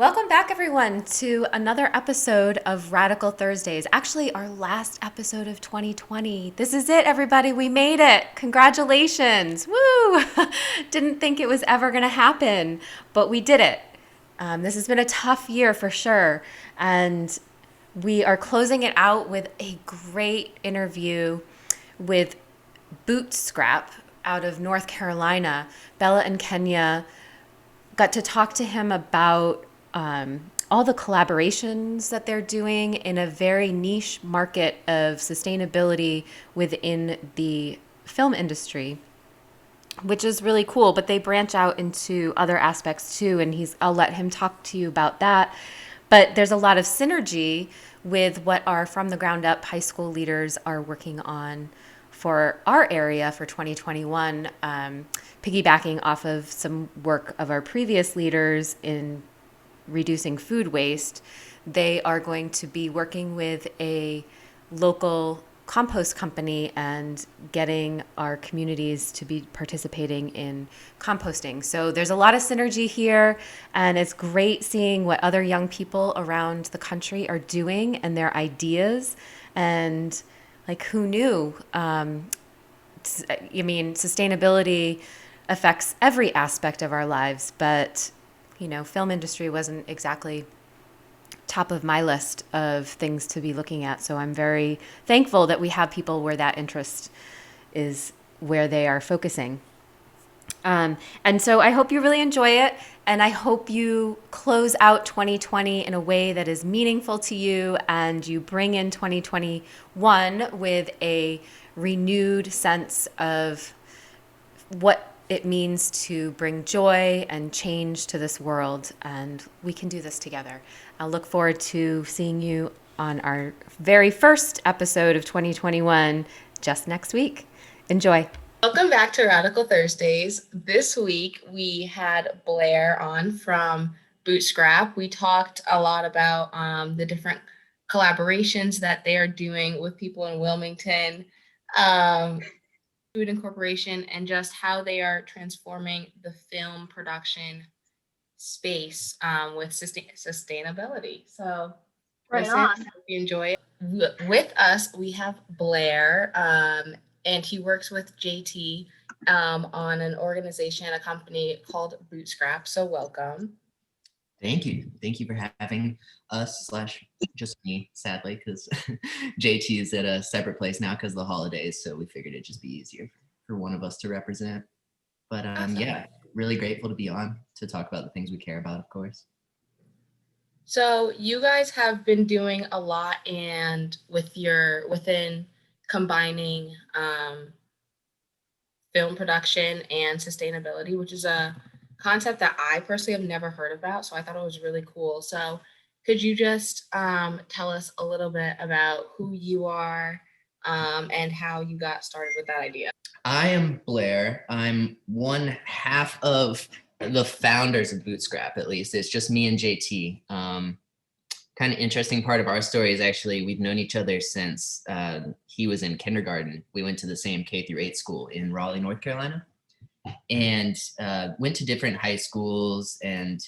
Welcome back, everyone, to another episode of Radical Thursdays. Actually, our last episode of 2020. This is it, everybody. We made it. Congratulations. Woo! Didn't think it was ever going to happen, but we did it. This has been a tough year for sure. And we are closing it out with a great interview with Boot Scrap out of North Carolina. Bella and Kenya got to talk to him about all the collaborations that they're doing in a very niche market of sustainability within the film industry, which is really cool. But they branch out into other aspects too, and I'll let him talk to you about that. But there's a lot of synergy with what our from the ground up high school leaders are working on for our area for 2021, piggybacking off of some work of our previous leaders in reducing food waste. They are going to be working with a local compost company and getting our communities to be participating in composting. So there's a lot of synergy here, and it's great seeing what other young people around the country are doing and their ideas. And like, who knew? Sustainability affects every aspect of our lives, but film industry wasn't exactly top of my list of things to be looking at. So I'm very thankful that we have people where that interest is where they are focusing. And so I hope you really enjoy it. And I hope you close out 2020 in a way that is meaningful to you, and you bring in 2021 with a renewed sense of what it means to bring joy and change to this world, and we can do this together. I'll look forward to seeing you on our very first episode of 2021 just next week. Enjoy. Welcome back to Radical Thursdays. This week we had Blair on from Boot Scrap. We talked a lot about the different collaborations that they are doing with people in Wilmington, Food Incorporation, and just how they are transforming the film production space with sustainability. So, right on. Hope you enjoy it. With us, we have Blair, and he works with JT on an organization, a company called Boot Scrap. So, welcome. Thank you. Thank you for having us / just me, sadly, because JT is at a separate place now because of the holidays. So we figured it'd just be easier for one of us to represent. But Awesome. Yeah, really grateful to be on to talk about the things we care about, of course. So you guys have been doing a lot within combining film production and sustainability, which is a concept that I personally have never heard about. So I thought it was really cool. So could you just tell us a little bit about who you are and how you got started with that idea? I am Blair. I'm one half of the founders of Boot Scrap, at least. It's just me and JT. Kind of interesting part of our story is actually we've known each other since he was in kindergarten. We went to the same K-8 school in Raleigh, North Carolina, and went to different high schools and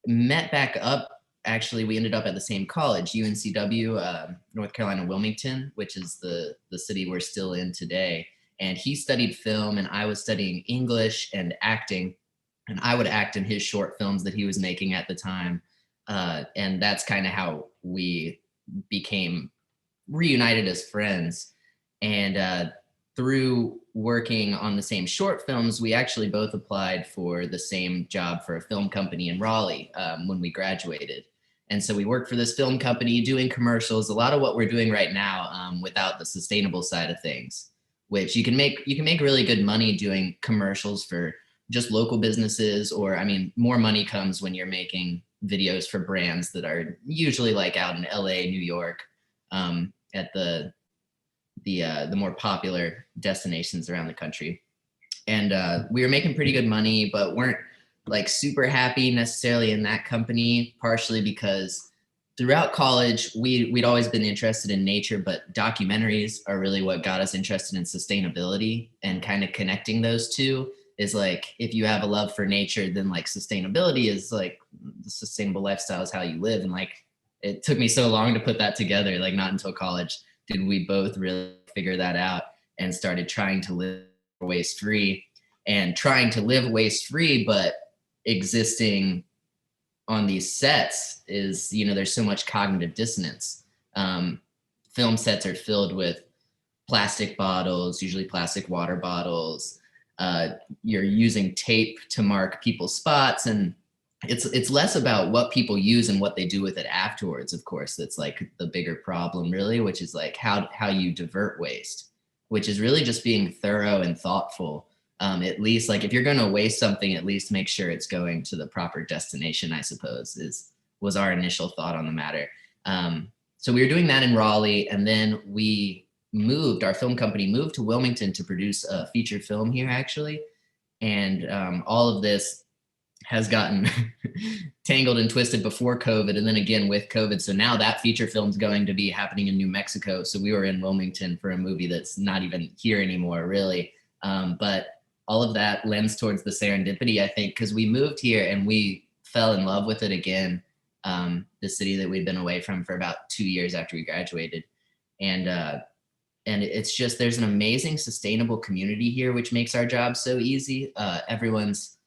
met back up. Actually, we ended up at the same college, UNCW, North Carolina, Wilmington, which is the city we're still in today. And he studied film and I was studying English and acting, and I would act in his short films that he was making at the time. And that's kind of how we became reunited as friends. And through working on the same short films, we actually both applied for the same job for a film company in Raleigh when we graduated. And so we worked for this film company doing commercials, a lot of what we're doing right now without the sustainable side of things, which you can make really good money doing commercials for just local businesses, or more money comes when you're making videos for brands that are usually like out in LA, New York, at the more popular destinations around the country. And we were making pretty good money, but weren't like super happy necessarily in that company, partially because throughout college, we'd always been interested in nature, but documentaries are really what got us interested in sustainability and kind of connecting those two. is like, if you have a love for nature, then like sustainability is like, the sustainable lifestyle is how you live. And like, it took me so long to put that together. Like, not until college did we both really figure that out and started trying to live waste free, and trying to live waste free, but existing on these sets is, there's so much cognitive dissonance. Film sets are filled with plastic bottles, usually plastic water bottles. You're using tape to mark people's spots, and it's less about what people use and what they do with it afterwards. Of course, that's like the bigger problem, really, which is like how you divert waste, which is really just being thorough and thoughtful. At least, like, if you're going to waste something, at least make sure it's going to the proper destination, I suppose, was our initial thought on the matter. So we were doing that in Raleigh, and then our film company moved to Wilmington to produce a feature film here, actually. And all of this has gotten tangled and twisted before COVID, and then again with COVID. So now that feature film's going to be happening in New Mexico. So we were in Wilmington for a movie that's not even here anymore, really. But all of that lends towards the serendipity, I think, because we moved here and we fell in love with it again. The city that we'd been away from for about 2 years after we graduated. And it's just, there's an amazing sustainable community here, which makes our job so easy. Everyone's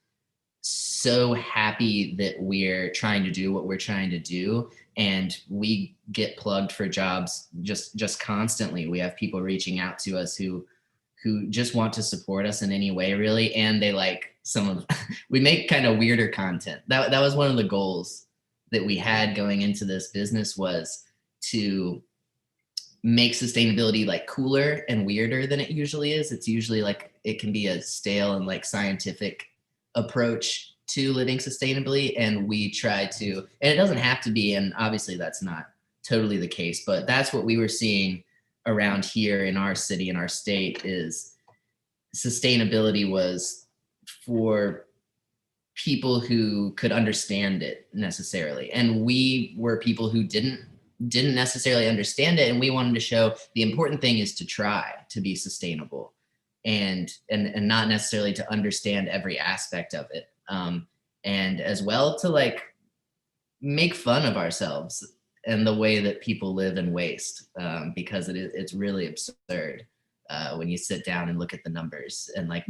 so happy that we're trying to do what we're trying to do, and we get plugged for jobs just constantly. We have people reaching out to us who just want to support us in any way, really. And they like we make kind of weirder content. That was one of the goals that we had going into this business, was to make sustainability like cooler and weirder than it usually is. It's usually like, it can be a stale and like scientific approach to living sustainably. And we try to, and it doesn't have to be, and obviously that's not totally the case, but that's what we were seeing around here in our city, in our state, is sustainability was for people who could understand it necessarily. And we were people who didn't necessarily understand it. And we wanted to show the important thing is to try to be sustainable and not necessarily to understand every aspect of it. And as well to like make fun of ourselves and the way that people live and waste, because it's really absurd when you sit down and look at the numbers. And like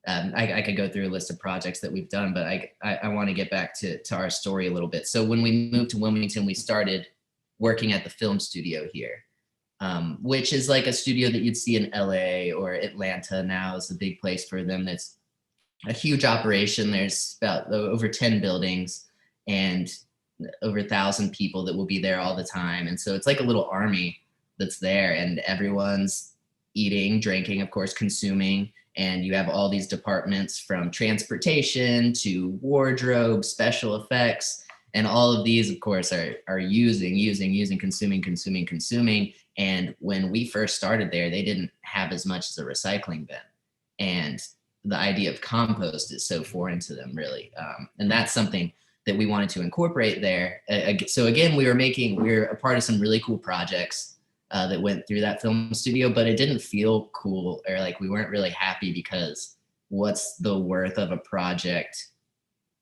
I could go through a list of projects that we've done, but I want to get back to our story a little bit. So when we moved to Wilmington, we started working at the film studio here, which is like a studio that you'd see in LA or Atlanta now is a big place for them. That's a huge operation. There's about over 10 buildings and over 1,000 people that will be there all the time. And so it's like a little army that's there, and everyone's eating, drinking, of course, consuming. And you have all these departments from transportation to wardrobe, special effects. And all of these, of course, are using, consuming. And when we first started there, they didn't have as much as a recycling bin. And the idea of compost is so foreign to them, really. And that's something that we wanted to incorporate there. So again, we were a part of some really cool projects that went through that film studio, but it didn't feel cool, or like we weren't really happy, because what's the worth of a project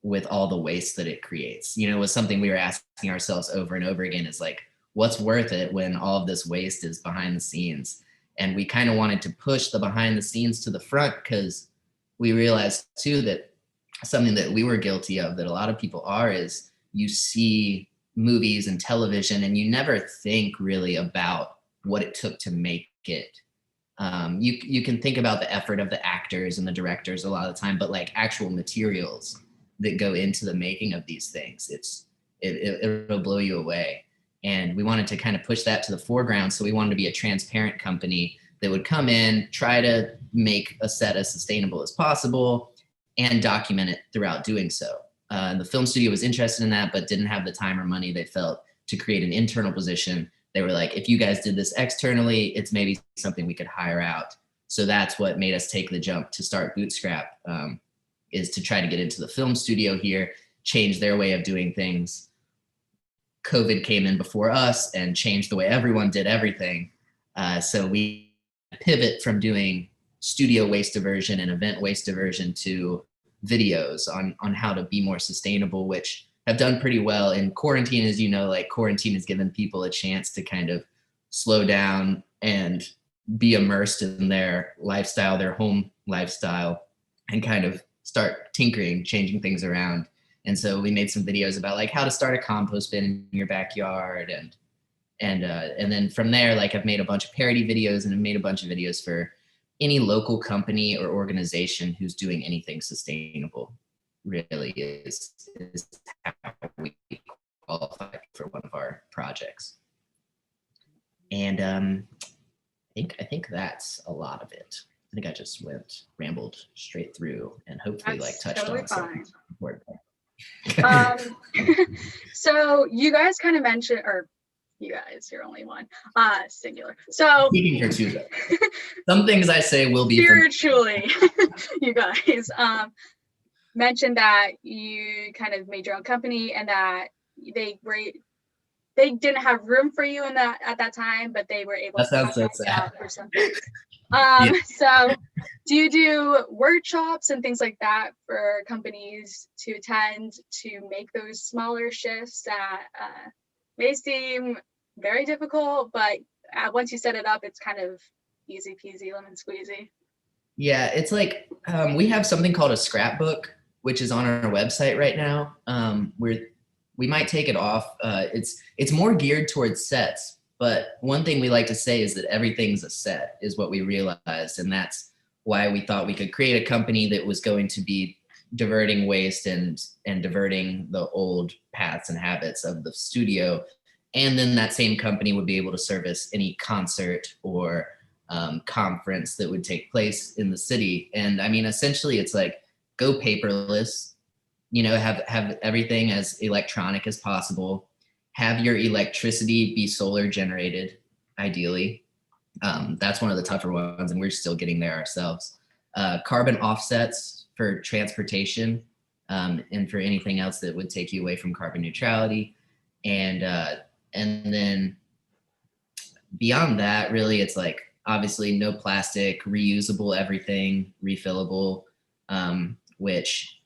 with all the waste that it creates? It was something we were asking ourselves over and over again, is like, what's worth it when all of this waste is behind the scenes? And we kind of wanted to push the behind the scenes to the front, because we realized too that something that we were guilty of, that a lot of people are, is you see movies and television and you never think really about what it took to make it. You can think about the effort of the actors and the directors a lot of the time, but like actual materials that go into the making of these things, it'll blow you away. And we wanted to kind of push that to the foreground. So we wanted to be a transparent company that would come in, try to make a set as sustainable as possible, and document it throughout doing so. The film studio was interested in that, but didn't have the time or money, they felt, to create an internal position. They were like, if you guys did this externally, it's maybe something we could hire out. So that's what made us take the jump to start Bootstrap, is to try to get into the film studio here, change their way of doing things. COVID came in before us and changed the way everyone did everything. So we pivot from doing studio waste diversion and event waste diversion to videos on how to be more sustainable, which have done pretty well in quarantine. As you know, like quarantine has given people a chance to kind of slow down and be immersed in their lifestyle, their home lifestyle, and kind of start tinkering, changing things around. And so we made some videos about like how to start a compost bin in your backyard, and then from there, like I've made a bunch of parody videos, and I've made a bunch of videos for any local company or organization who's doing anything sustainable. Really is how we qualify for one of our projects. And I think that's a lot of it. I think I just rambled straight through, and hopefully That's like touched totally on something fine. important. So you guys kind of mentioned, or you guys, you're only one, singular. So Speaking for two, though. Some things I say will be spiritually, you guys mentioned that you kind of made your own company, and that they didn't have room for you in that at that time, but they were able That to sounds so contract sad. out for something. So do you do workshops and things like that for companies to attend to make those smaller shifts that may seem very difficult, but once you set it up, it's kind of easy peasy lemon squeezy? Yeah, it's like we have something called a scrapbook, which is on our website right now. We might take it off. It's more geared towards sets, but one thing we like to say is that everything's a set, is what we realized, and that's why we thought we could create a company that was going to be diverting waste and diverting the old paths and habits of the studio, and then that same company would be able to service any concert or conference that would take place in the city. And I mean, essentially, it's like go paperless. Have everything as electronic as possible. Have your electricity be solar generated, ideally. That's one of the tougher ones, and we're still getting there ourselves. Carbon offsets for transportation, and for anything else that would take you away from carbon neutrality. And then beyond that, really, it's like obviously no plastic, reusable everything, refillable, which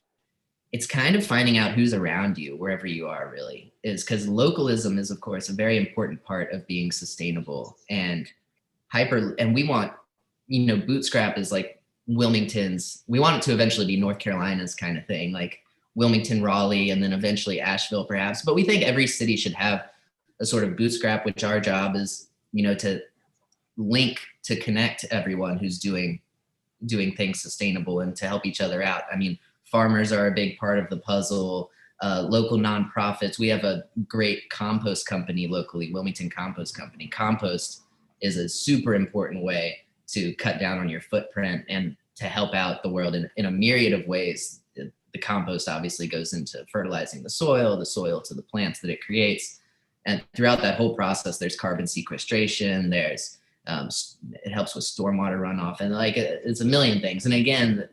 it's kind of finding out who's around you wherever you are, really, is because localism is, of course, a very important part of being sustainable. And we want, Bootstrap is like Wilmington's, we want it to eventually be North Carolina's kind of thing, like Wilmington, Raleigh, and then eventually Asheville, perhaps. But we think every city should have a sort of Bootstrap, which our job is, to link, to connect everyone who's doing things sustainable and to help each other out. I mean, farmers are a big part of the puzzle. Local nonprofits. We have a great compost company locally, Wilmington Compost Company. Compost is a super important way to cut down on your footprint and to help out the world in a myriad of ways. The compost obviously goes into fertilizing the soil to the plants that it creates. And throughout that whole process, there's carbon sequestration, there's it helps with stormwater runoff, and like it's a million things. And again,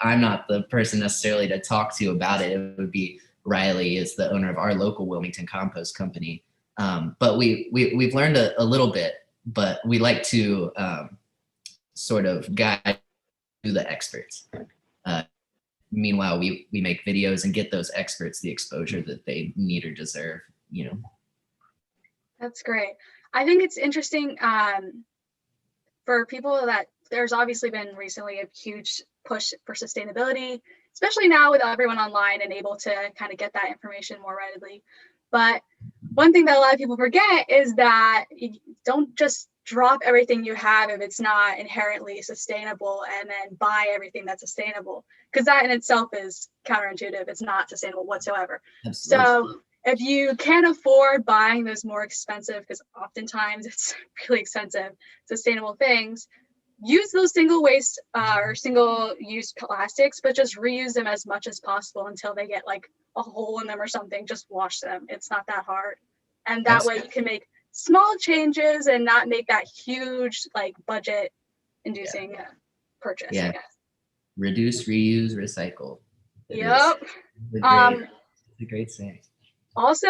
I'm not the person necessarily to talk to about it. It would be Riley, is the owner of our local Wilmington Compost Company. But we've learned a little bit, but we like to sort of guide to the experts. Meanwhile, we make videos and get those experts the exposure that they need or deserve, That's great. I think it's interesting for people that there's obviously been recently a huge push for sustainability, especially now with everyone online and able to kind of get that information more readily. But one thing that a lot of people forget is that you don't just drop everything you have if it's not inherently sustainable and then buy everything that's sustainable, because that in itself is counterintuitive. It's not sustainable whatsoever. Absolutely. So if you can't afford buying those more expensive, because oftentimes it's really expensive, sustainable things, use those single waste or single use plastics, but just reuse them as much as possible until they get like a hole in them or something. Just wash them. It's not that hard. And that way you can make small changes and not make that huge like budget inducing purchase. Yeah. Reduce, reuse, recycle. Yep. It's a great saying. Also,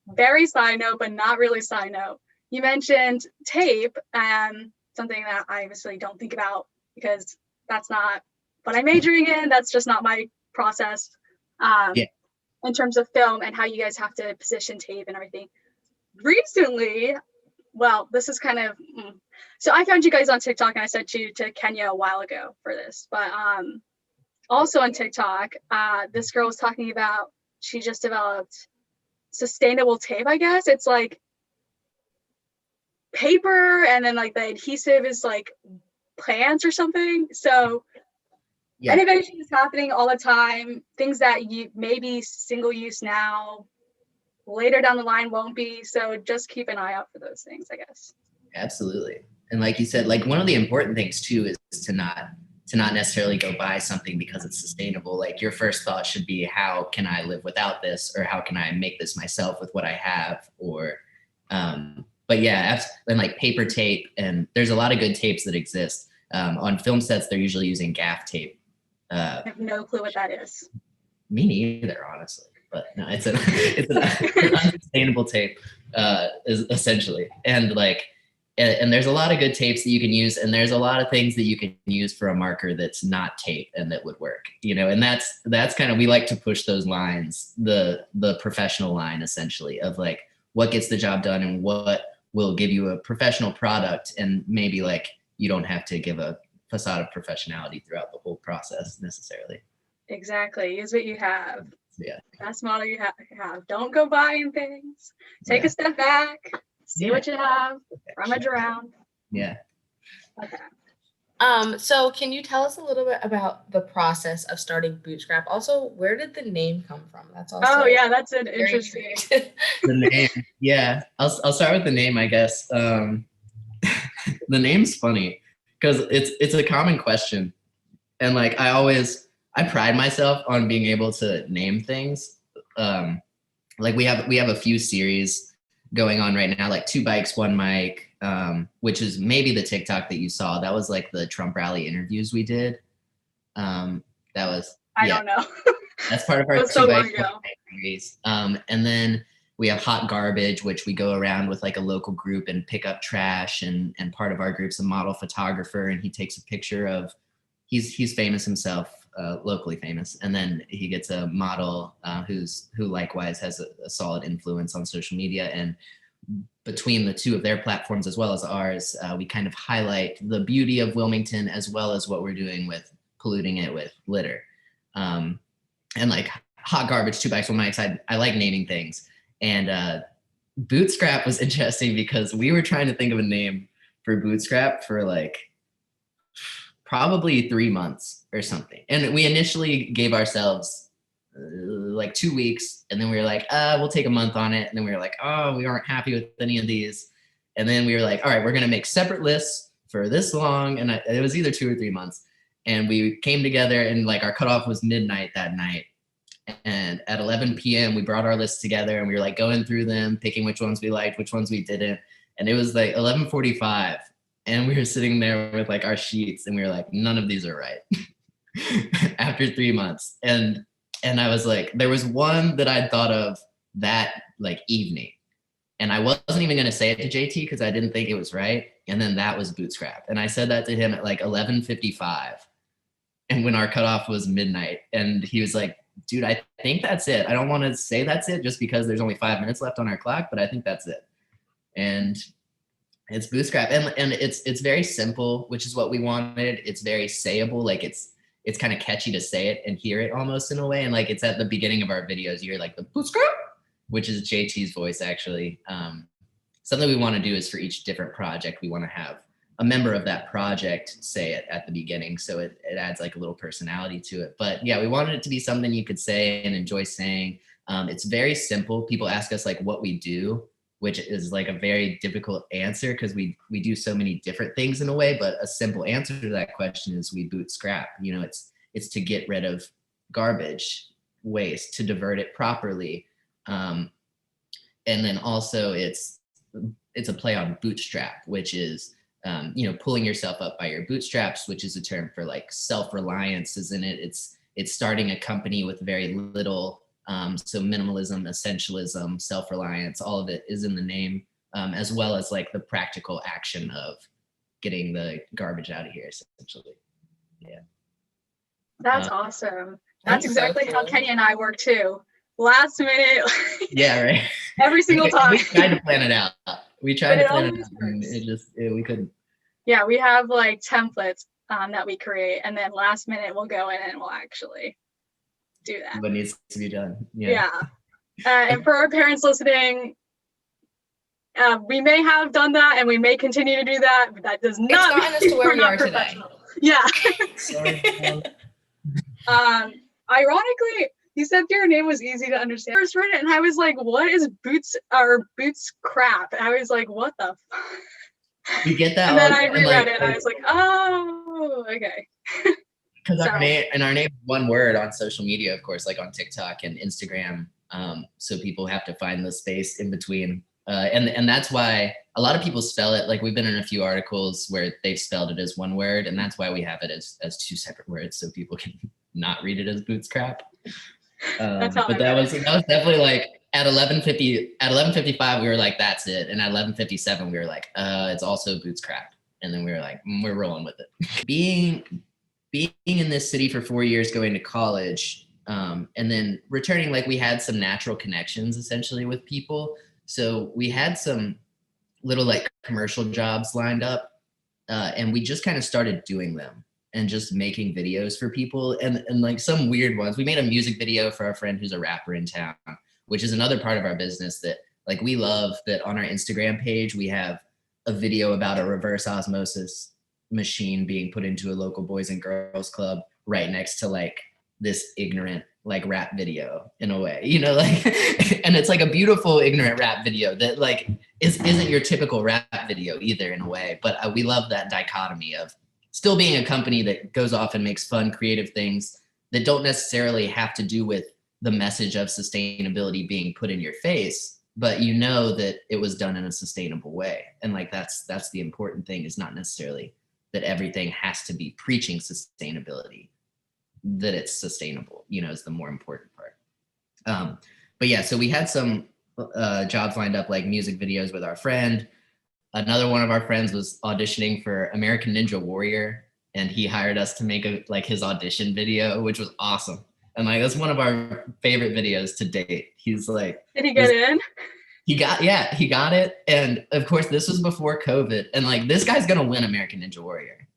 very side note, but not really side note. You mentioned tape, something that I obviously don't think about because that's not what I'm majoring in. That's just not my process. Yeah. In terms of film and how you guys have to position tape and everything. Recently, well, this is kind of, so I found you guys on TikTok and I sent you to Kenya a while ago for this, but also on TikTok, this girl was talking about, she just developed sustainable tape, I guess. It's like paper and then like the adhesive is like plants or something. So Yeah. innovation is happening all the time. Things that you maybe single use now, later down the line won't be. So just keep an eye out for those things, I guess. Absolutely. And like you said, like one of the important things too is to not necessarily go buy something because it's sustainable. Like your first thought should be, how can I live without this, or how can I make this myself with what I have? Or but yeah, and like paper tape, and there's a lot of good tapes that exist. On film sets, they're usually using gaff tape. I have no clue what that is. Me neither, honestly. But no, it's an unsustainable tape, is essentially. And like, and there's a lot of good tapes that you can use, and there's a lot of things that you can use for a marker that's not tape and that would work, you know. And that's kind of, we like to push those lines, the professional line essentially, of like what gets the job done and what will give you a professional product, and maybe like you don't have to give a facade of professionality throughout the whole process necessarily. Exactly. Use what you have. Yeah. Best model you have. Don't go buying things. Take a step back. See what you have. Rummage around. Yeah. Okay. So can you tell us a little bit about the process of starting Bootstrap? Also, where did the name come from? That's also. Oh yeah, that's an interesting. The name. Yeah. I'll start with the name, I guess. The name's funny because it's a common question. And like I pride myself on being able to name things. Like we have a few series going on right now, like 2 bikes, 1 mic, which is maybe the TikTok that you saw. That was like the Trump rally interviews we did. That was, I don't know. That's part of our 2 so bikes, 1 mic series. And then we have Hot Garbage, which we go around with like a local group and pick up trash, and part of our group's a model photographer, and he takes a picture of, he's famous himself, locally famous, and then he gets a model who likewise has a solid influence on social media. And between the 2 of their platforms as well as ours, we kind of highlight the beauty of Wilmington as well as what we're doing with polluting it with litter. And like Hot Garbage, 2 bikes, 1 mic, I like naming things. And Bootstrap was interesting because we were trying to think of a name for Bootstrap for like probably 3 months or something. And we initially gave ourselves like 2 weeks, and then we were like, we'll take a month on it. And then we were like, oh, we aren't happy with any of these. And then we were like, all right, we're going to make separate lists for this long. And it was either 2 or 3 months. And we came together, and like our cutoff was midnight that night. And at 11 p.m., we brought our lists together, and we were like going through them, picking which ones we liked, which ones we didn't. And it was like 11:45. And we were sitting there with like our sheets, and we were like, none of these are right after 3 months. And I was like, there was one that I'd thought of that like evening, and I wasn't even going to say it to JT because I didn't think it was right. And then that was Bootstrap. And I said that to him at like 11:55. And when our cutoff was midnight, and he was like, dude, I think that's it. I don't want to say that's it just because there's only 5 minutes left on our clock, but I think that's it. And it's Bootstrap. And it's very simple, which is what we wanted. It's very sayable. Like it's kind of catchy to say it and hear it almost in a way. And like it's at the beginning of our videos, you hear like the Bootstrap, which is JT's voice actually. Something we want to do is for each different project, we want to have a member of that project say it at the beginning, so it adds like a little personality to it. But yeah, we wanted it to be something you could say and enjoy saying. It's very simple. People ask us like what we do, which is like a very difficult answer because we do so many different things in a way. But a simple answer to that question is we boot scrap. You know, it's to get rid of garbage, waste, to divert it properly, and then also it's a play on bootstrap, which is pulling yourself up by your bootstraps, which is a term for like self-reliance, isn't it? It's starting a company with very little. So minimalism, essentialism, self-reliance, all of it is in the name, as well as like the practical action of getting the garbage out of here, essentially. Yeah. That's awesome. That's That's so exactly how cool. Kenya and I work too. Last minute, Yeah, right. every single time. We tried to plan it out. We tried But to it plan it always out, and works. we couldn't. Yeah, we have like templates that we create, and then last minute we'll go in and we'll actually do that. What needs to be done. Yeah. And for our parents listening, we may have done that and we may continue to do that, but that does not gotten us to mean where we're we not are today. professional. Yeah. Sorry. Ironically, you said your name was easy to understand. I first read it and I was like, what is boots or boots crap? And I was like, what the fuck? We get that And then all, I and reread it and I was like, oh, okay. because So- our name is one word on social media, of course, like on TikTok and Instagram. So people have to find the space in between. And that's why a lot of people spell it, like we've been in a few articles where they've spelled it as one word, and that's why we have it as two separate words so people can not read it as boots crap. That's how But that was definitely like at 11:55 we were like, that's it. And at 11:57 we were like, it's also boots crap. And then we were like, we're rolling with it. Being in this city for 4 years, going to college, and then returning, like we had some natural connections essentially with people. So we had some little like commercial jobs lined up, and we just kind of started doing them and just making videos for people, and like some weird ones. We made a music video for our friend who's a rapper in town, which is another part of our business that like we love. That on our Instagram page we have a video about a reverse osmosis machine being put into a local boys and girls club right next to like this ignorant like rap video in a way, you know, like and it's like a beautiful ignorant rap video that like isn't your typical rap video either in a way, but we love that dichotomy of still being a company that goes off and makes fun creative things that don't necessarily have to do with the message of sustainability being put in your face, but you know that it was done in a sustainable way. And like that's the important thing, is not necessarily that everything has to be preaching sustainability, that it's sustainable, you know, is the more important part. But yeah, so we had some jobs lined up, like music videos with our friend. Another one of our friends was auditioning for American Ninja Warrior, and he hired us to make his audition video, which was awesome. And like that's one of our favorite videos to date. He's like, did he get in? he got it. And of course, this was before COVID. And like this guy's gonna win American Ninja Warrior.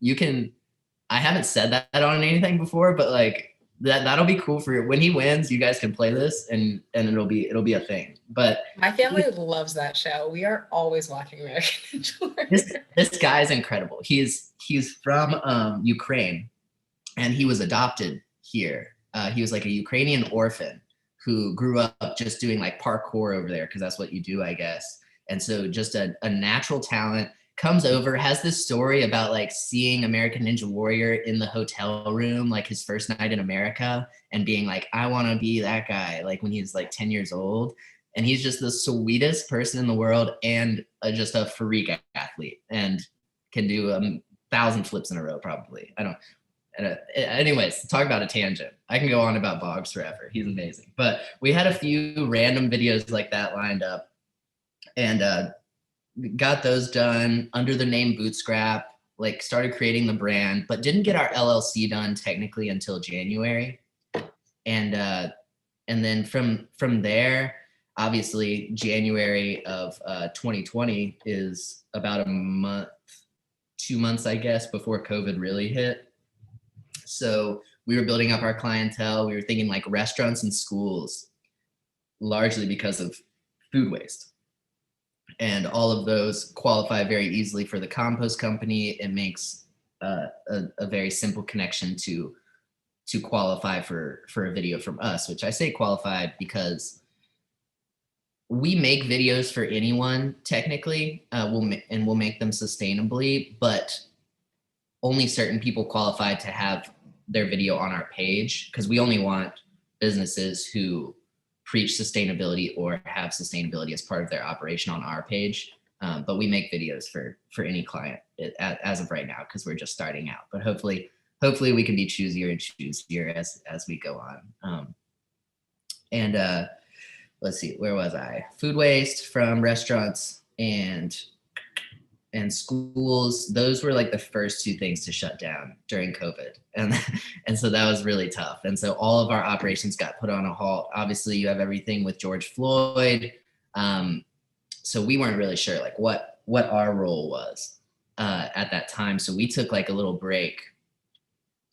I haven't said that on anything before, but like that'll be cool for when he wins. You guys can play this, and it'll be a thing. But my family loves that show. We are always watching American Ninja Warrior. This guy's incredible. He's from Ukraine, and he was adopted here. He was like a Ukrainian orphan who grew up just doing like parkour over there, because that's what you do, I guess. And so just a natural talent. Comes over, has this story about like seeing American Ninja Warrior in the hotel room, like his first night in America, and being like, I want to be that guy, like when he's like 10 years old. And he's just the sweetest person in the world, and just a freak athlete, and can do 1,000 flips in a row probably. I don't. Anyways, talk about a tangent. I can go on about Boggs forever. He's amazing. But we had a few random videos like that lined up, and got those done under the name Bootscrap, like started creating the brand, but didn't get our LLC done technically until January. And then from there, obviously January of 2020 is about a month, 2 months, I guess, before COVID really hit. So we were building up our clientele. We were thinking like restaurants and schools, largely because of food waste. And all of those qualify very easily for the compost company. It makes a very simple connection to qualify for a video from us, which I say qualified because we make videos for anyone technically. We'll make them sustainably, but only certain people qualify to have their video on our page, because we only want businesses who preach sustainability or have sustainability as part of their operation on our page. But we make videos for any client as of right now, because we're just starting out. But hopefully we can be choosier and choosier as we go on. Let's see, where was I? Food waste from restaurants and and schools, those were like the first two things to shut down during COVID. And so that was really tough. And so all of our operations got put on a halt. Obviously you have everything with George Floyd. So we weren't really sure like what our role was at that time. So we took like a little break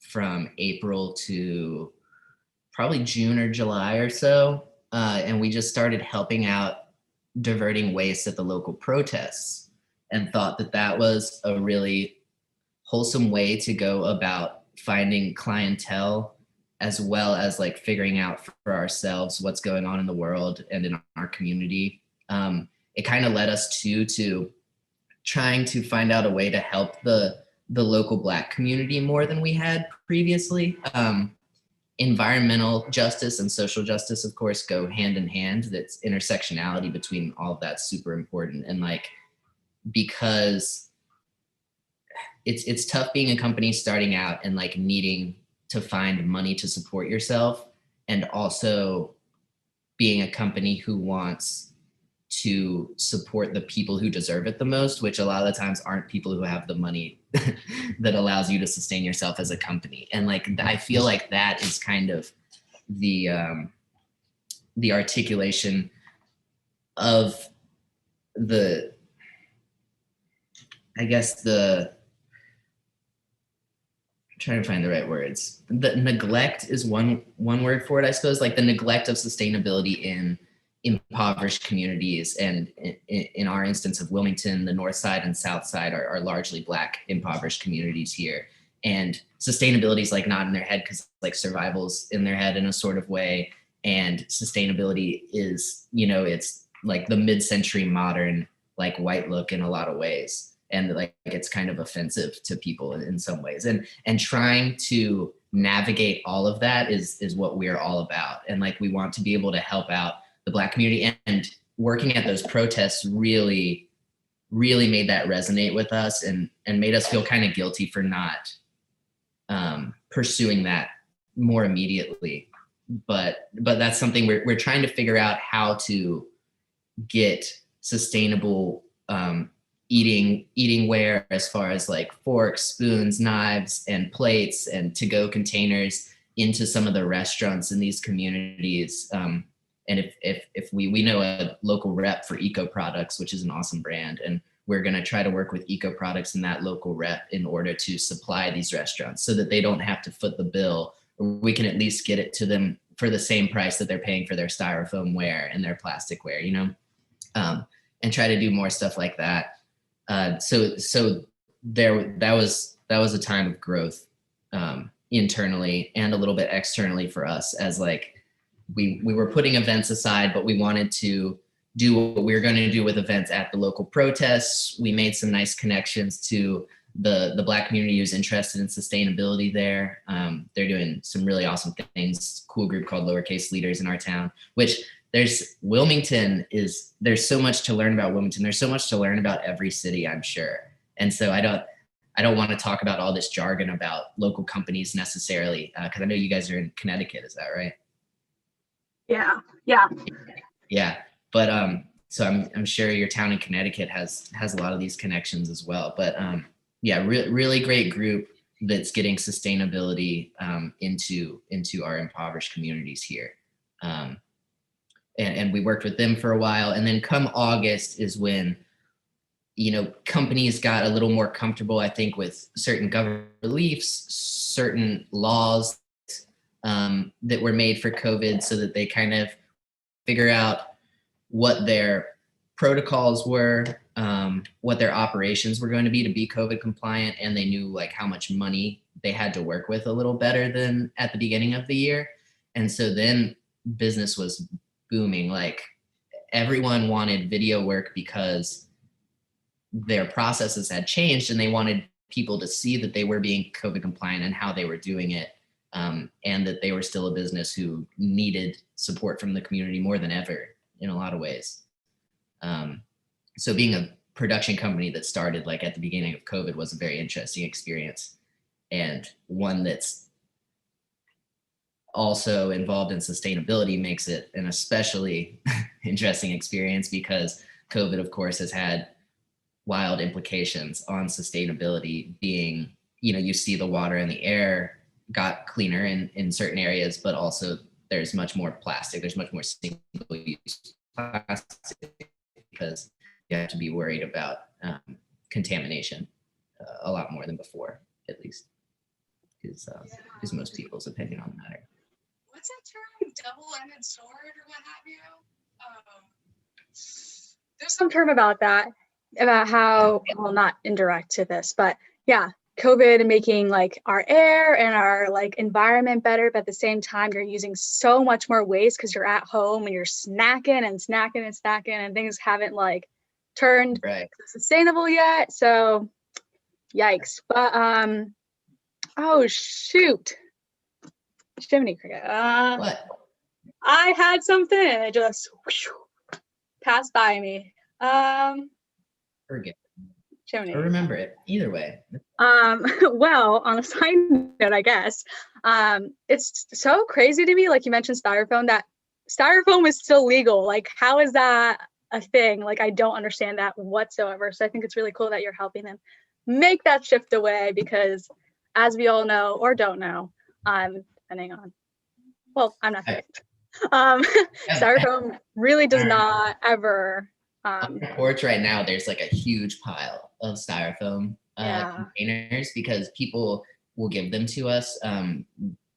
from April to probably June or July or so. And we just started helping out diverting waste at the local protests, and thought that that was a really wholesome way to go about finding clientele, as well as like figuring out for ourselves what's going on in the world and in our community. It kind of led us to trying to find out a way to help the local Black community more than we had previously. Environmental justice and social justice, of course, go hand in hand. That's intersectionality between all of that's super important. And like, because it's tough being a company starting out and like needing to find money to support yourself, and also being a company who wants to support the people who deserve it the most, which a lot of the times aren't people who have the money that allows you to sustain yourself as a company. And like, I feel like that is kind of the articulation of the, I guess I'm trying to find the right words. The neglect is one word for it, I suppose, like the neglect of sustainability in impoverished communities. And in our instance of Wilmington, the North Side and South Side are largely Black impoverished communities here. And sustainability is like not in their head, because like survival's in their head in a sort of way. And sustainability is, it's like the mid-century modern, like white look in a lot of ways. And like, it's kind of offensive to people in some ways. And trying to navigate all of that is what we're all about. And like, we want to be able to help out the Black community, and working at those protests really made that resonate with us, and made us feel kind of guilty for not pursuing that more immediately. But that's something we're trying to figure out, how to get sustainable eating ware, as far as like forks, spoons, knives, and plates, and to-go containers into some of the restaurants in these communities. And if we know a local rep for Eco Products, which is an awesome brand, and we're going to try to work with Eco Products and that local rep in order to supply these restaurants so that they don't have to foot the bill, or we can at least get it to them for the same price that they're paying for their styrofoam ware and their plastic ware, and try to do more stuff like that. So that was a time of growth internally and a little bit externally for us, as like, we were putting events aside, but we wanted to do what we were going to do with events at the local protests. We made some nice connections to the Black community who's interested in sustainability there. They're doing some really awesome things. Cool group called Lowercase Leaders in our town, which there's so much to learn about Wilmington. There's so much to learn about every city, I'm sure. And so I don't want to talk about all this jargon about local companies necessarily, because I know you guys are in Connecticut. Is that right? Yeah. But so I'm sure your town in Connecticut has a lot of these connections as well. But really great group that's getting sustainability into our impoverished communities here. And we worked with them for a while. And then come August is when, companies got a little more comfortable, I think, with certain government reliefs, certain laws that were made for COVID, so that they kind of figure out what their protocols were, what their operations were going to be COVID compliant. And they knew like how much money they had to work with a little better than at the beginning of the year. And so then business was booming. Like, everyone wanted video work because their processes had changed, and they wanted people to see that they were being COVID compliant and how they were doing it. And that they were still a business who needed support from the community more than ever in a lot of ways. So being a production company that started like at the beginning of COVID was a very interesting experience, and one that's also involved in sustainability makes it an especially interesting experience, because COVID, of course, has had wild implications on sustainability, being, you see the water and the air got cleaner in certain areas, but also there's much more plastic, there's much more single-use plastic, because you have to be worried about contamination a lot more than before, at least, is most people's opinion on the matter. What's that term? Double-ended sword or what have you? There's some term about that, about how, well, not indirect to this, but yeah, COVID making like our air and our like environment better, but at the same time, you're using so much more waste because you're at home and you're snacking and snacking and snacking, and things haven't like turned sustainable yet. So yikes. But oh shoot. Jiminy Cricket. What? I had something and it just passed by me. Forget. Jiminy. Or remember it. Either way. Well, on a side note, I guess, it's so crazy to me, like you mentioned styrofoam, that styrofoam is still legal. Like, how is that a thing? Like, I don't understand that whatsoever. So I think it's really cool that you're helping them make that shift away, because as we all know, or don't know, depending on, well, I'm not saying styrofoam really does not ever on the porch right now, there's like a huge pile of styrofoam containers, because people will give them to us.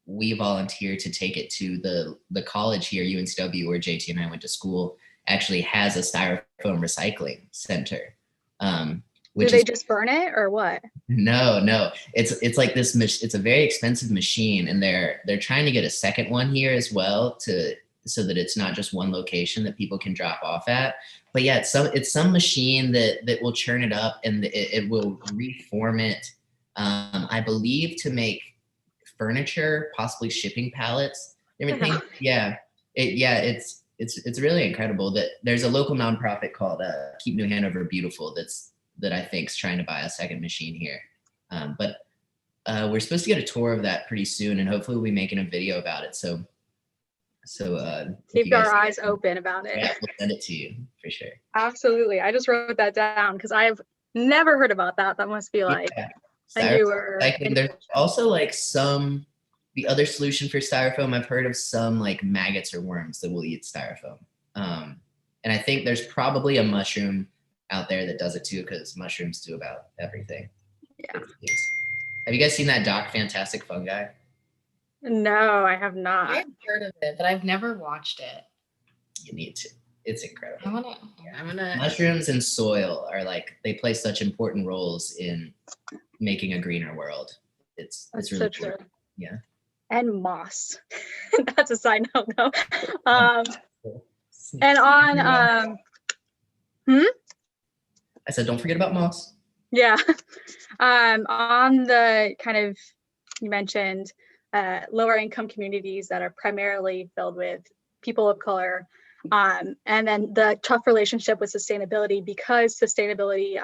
We volunteer to take it to the college here, UNCW, where JT and I went to school, actually has a styrofoam recycling center. Do they just burn it or what? No. It's like this. It's a very expensive machine, and they're trying to get a second one here as well, so that it's not just one location that people can drop off at. But yeah, it's some machine that will churn it up, and it will reform it. I believe to make furniture, possibly shipping pallets, everything. It's really incredible that there's a local nonprofit called Keep New Hanover Beautiful that I think is trying to buy a second machine here. But we're supposed to get a tour of that pretty soon, and hopefully we'll be making a video about it. So keep our eyes open about it. Yeah, we'll send it to you for sure. Absolutely. I just wrote that down because I've never heard about that. That must be like a newer. There's also like the other solution for styrofoam. I've heard of some like maggots or worms that will eat styrofoam. And I think there's probably a mushroom out there that does it too, because mushrooms do about everything. Yeah. Have you guys seen that doc, Fantastic Fungi? No, I have not. I've heard of it, but I've never watched it. You need to. It's incredible. I'm gonna. Mushrooms and soil are like, they play such important roles in making a greener world. It's really so true. Yeah. And moss. That's a side note though. And on I said, don't forget about moss. Yeah. On the kind of, you mentioned lower income communities that are primarily filled with people of color, and then the tough relationship with sustainability, because sustainability,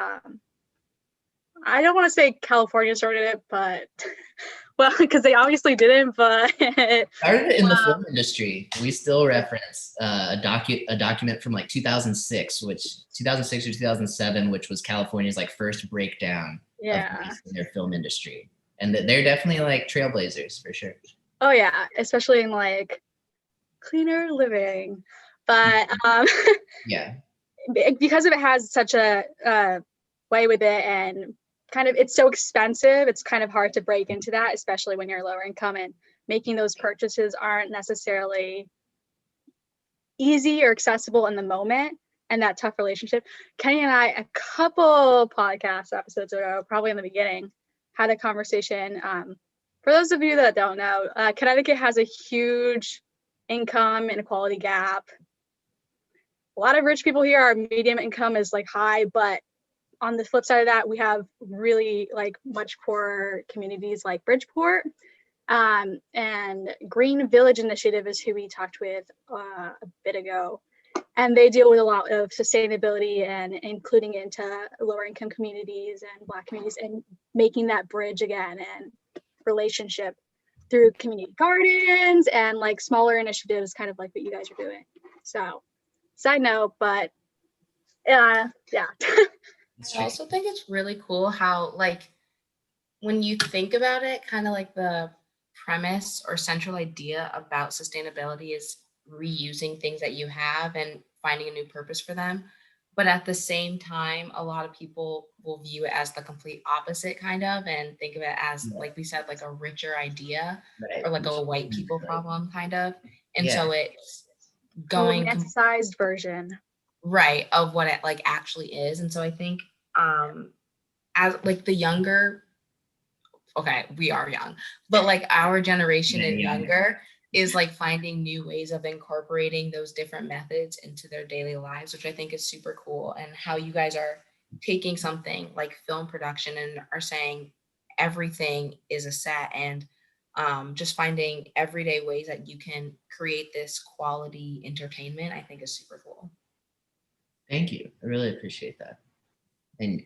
I don't want to say California started it, but well, because they obviously didn't, but started it in the film industry. We still reference a document from like 2006 or 2007, which was California's like first breakdown of waste in their film industry. And they're definitely like trailblazers for sure. Oh yeah, especially in like cleaner living. But yeah, because it has such a way with it, and kind of it's so expensive, it's kind of hard to break into that, especially when you're lower income, and making those purchases aren't necessarily easy or accessible in the moment, and that tough relationship. Kenny and I, a couple podcast episodes ago, probably in the beginning, had a conversation. For those of you that don't know, Connecticut has a huge income inequality gap. A lot of rich people here, our median income is like high, but on the flip side of that, we have really like much poorer communities like Bridgeport. And Green Village Initiative is who we talked with a bit ago. And they deal with a lot of sustainability and including into lower income communities and Black communities, and making that bridge again and relationship through community gardens and like smaller initiatives, kind of like what you guys are doing. So side note, but yeah. It's I tricky. also think it's really cool how, like, when you think about it, kind of like the premise or central idea about sustainability is reusing things that you have and finding a new purpose for them. But at the same time, a lot of people will view it as the complete opposite, kind of, and think of it as, Yeah, like we said, like a richer idea or right. like a white people problem, kind of. And Yeah, so it's A going romanticized version. right of what it like actually is. And so I think as like the younger, okay, we are young, but like our generation yeah, and yeah. younger is like finding new ways of incorporating those different methods into their daily lives, which I think is super cool. And how you guys are taking something like film production and are saying everything is a set, and just finding everyday ways that you can create this quality entertainment, I think is super cool. Thank you. I really appreciate that. And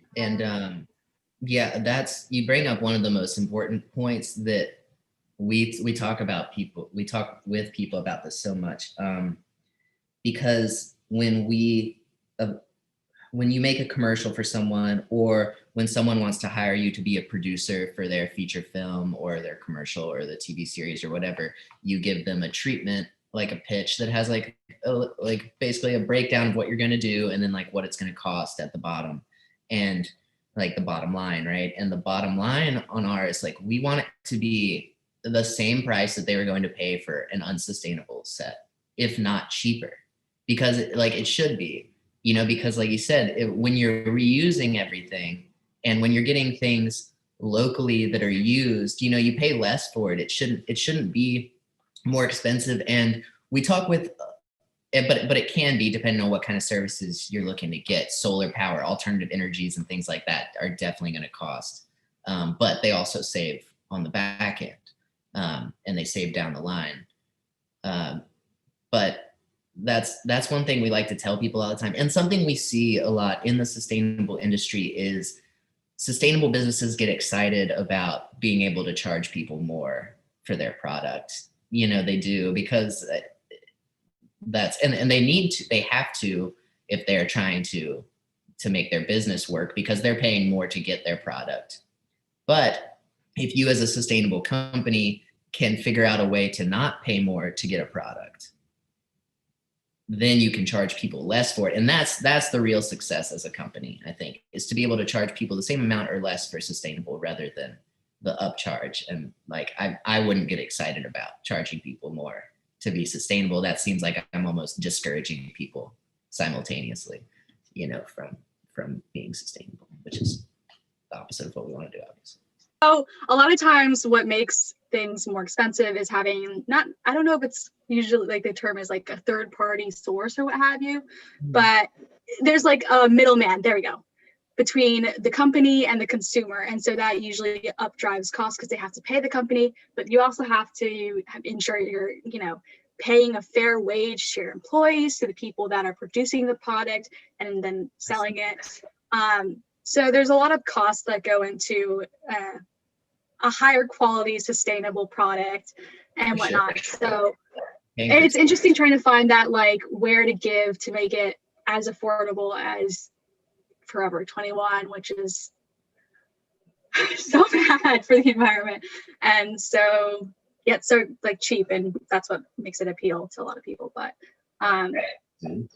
yeah, that's you bring up one of the most important points that we talk about people. We talk with people about this so much because when you make a commercial for someone, or when someone wants to hire you to be a producer for their feature film or their commercial or the TV series or whatever, you give them a treatment, like a pitch that has like basically a breakdown of what you're going to do, and then like what it's going to cost at the bottom, and like the bottom line, right? And the bottom line on ours, like we want it to be the same price that they were going to pay for an unsustainable set, if not cheaper, because like it should be, because like you said, when you're reusing everything and when you're getting things locally that are used, you pay less for it. It shouldn't be more expensive. And we talk with, but it can be depending on what kind of services you're looking to get. Solar power, alternative energies, and things like that are definitely going to cost, but they also save on the back end, and they save down the line. Um, but that's one thing we like to tell people all the time, and something we see a lot in the sustainable industry is sustainable businesses get excited about being able to charge people more for their product. They do, because and they have to, if they're trying to make their business work, because they're paying more to get their product. But if you as a sustainable company can figure out a way to not pay more to get a product, then you can charge people less for it. And that's the real success as a company, I think, is to be able to charge people the same amount or less for sustainable, rather than the upcharge. And like I wouldn't get excited about charging people more to be sustainable. That seems like I'm almost discouraging people simultaneously, from being sustainable, which is the opposite of what we want to do, obviously. So a lot of times what makes things more expensive is having not, I don't know if it's usually like the term is like a third party source or what have you, but there's like a middleman, there we go, between the company and the consumer. And so that usually updrives costs because they have to pay the company, but you also have to ensure you're, paying a fair wage to your employees, to the people that are producing the product and then selling it. So there's a lot of costs that go into a higher quality, sustainable product and For sure. whatnot. So Paying for it's interesting trying to find that, like, where to give to make it as affordable as Forever 21, which is so bad for the environment. And so, yeah, it's so like cheap, and that's what makes it appeal to a lot of people. But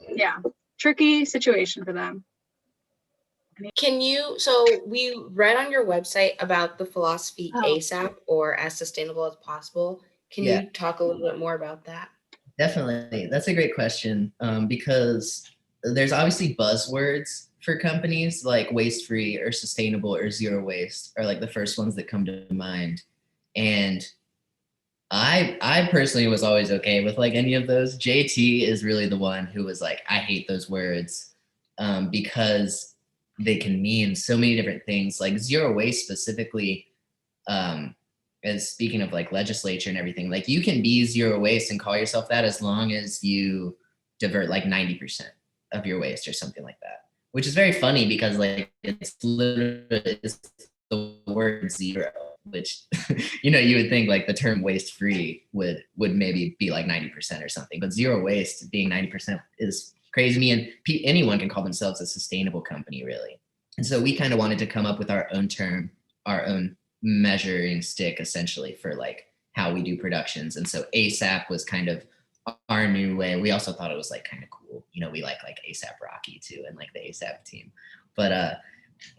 yeah, tricky situation for them. So we read on your website about the philosophy Oh. ASAP, or as sustainable as possible. Can Yeah. you talk a little bit more about that? Definitely. That's a great question, because there's obviously buzzwords for companies, like waste free or sustainable or zero waste are like the first ones that come to mind. And I personally was always okay with like any of those. JT is really the one who was like, I hate those words, because they can mean so many different things. Like zero waste specifically, as speaking of like legislature and everything, like you can be zero waste and call yourself that as long as you divert like 90% of your waste or something like that, which is very funny because like it's literally the word zero, which you would think like the term waste free would maybe be like 90% or something, but zero waste being 90% is crazy to me. And anyone can call themselves a sustainable company, really. And so we kind of wanted to come up with our own term, our own measuring stick, essentially, for like how we do productions. And so ASAP was kind of our new way. We also thought it was like kind of cool. You know, we like ASAP Rocky too, and like the ASAP team. But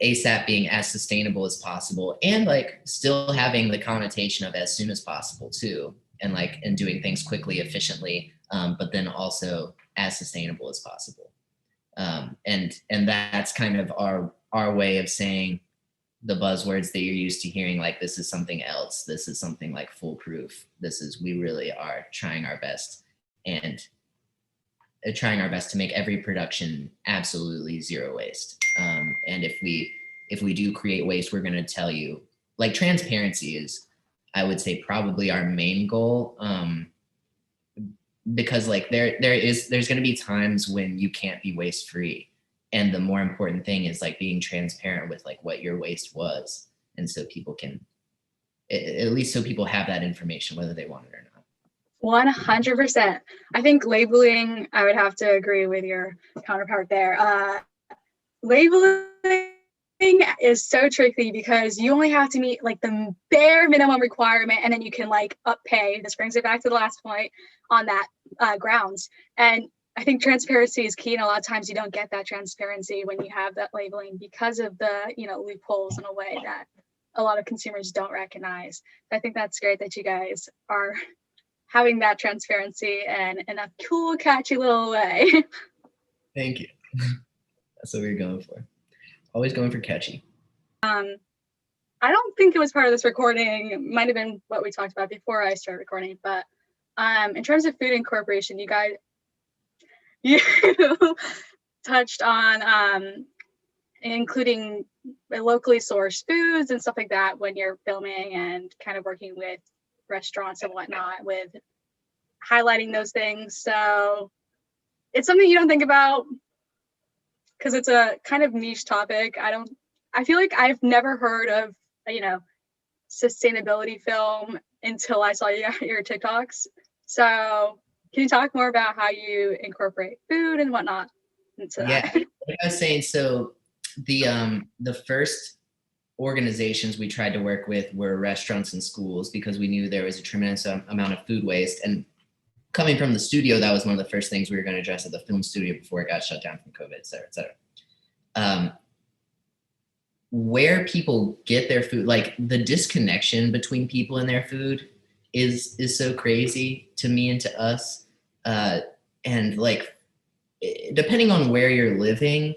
ASAP being as sustainable as possible, and like still having the connotation of as soon as possible too, and like and doing things quickly, efficiently, but then also as sustainable as possible. And that's kind of our way of saying the buzzwords that you're used to hearing, like this is something else, this is something like foolproof, this is, we really are trying our best, and trying our best to make every production absolutely zero waste. And if we do create waste, we're going to tell you. Like, transparency is, I would say, probably our main goal, because like there's going to be times when you can't be waste free, and the more important thing is like being transparent with like what your waste was, and so people can, at least so people have that information whether they want it or not. 100%. I think labeling, I would have to agree with your counterpart there. Labeling is so tricky because you only have to meet like the bare minimum requirement, and then you can like up pay. This brings it back to the last point on that grounds. And I think transparency is key, and a lot of times you don't get that transparency when you have that labeling because of the, you know, loopholes in a way that a lot of consumers don't recognize. I think that's great that you guys are having that transparency and in a cool, catchy little way. Thank you. That's what we're going for. Always going for catchy. I don't think it was part of this recording. It might have been what we talked about before I started recording, but in terms of food incorporation, you touched on including locally sourced foods and stuff like that when you're filming, and kind of working with restaurants and whatnot with highlighting those things. So it's something you don't think about because it's a kind of niche topic. I feel like I've never heard of, you know, sustainability film until I saw your TikToks. So can you talk more about how you incorporate food and whatnot into that? Yeah, like I was saying, so the first organizations we tried to work with were restaurants and schools, because we knew there was a tremendous amount of food waste. And coming from the studio, that was one of the first things we were going to address at the film studio before it got shut down from COVID, et cetera, et cetera. Where people get their food, like the disconnection between people and their food is so crazy to me and to us. And like, depending on where you're living,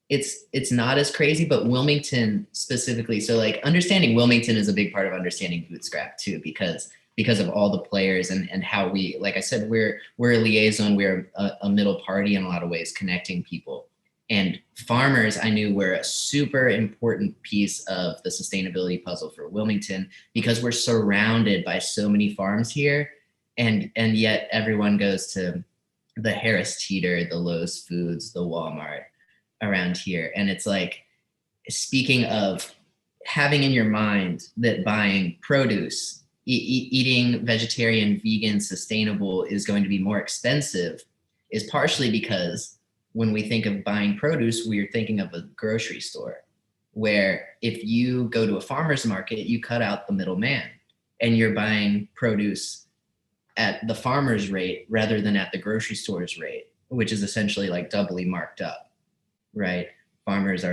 it's not as crazy, but Wilmington specifically. So like, understanding Wilmington is a big part of understanding Bootstrap too, because of all the players and how we, like I said, we're a liaison, we're a middle party in a lot of ways, connecting people. And farmers, I knew, were a super important piece of the sustainability puzzle for Wilmington, because we're surrounded by so many farms here, and yet everyone goes to the Harris Teeter, the Lowe's Foods, the Walmart around here. And it's like, speaking of having in your mind that buying produce, eating vegetarian, vegan, sustainable is going to be more expensive, is partially because when we think of buying produce, we're thinking of a grocery store, where if you go to a farmer's market, you cut out the middleman, and you're buying produce at the farmer's rate rather than at the grocery store's rate, which is essentially like doubly marked up, right? Farmers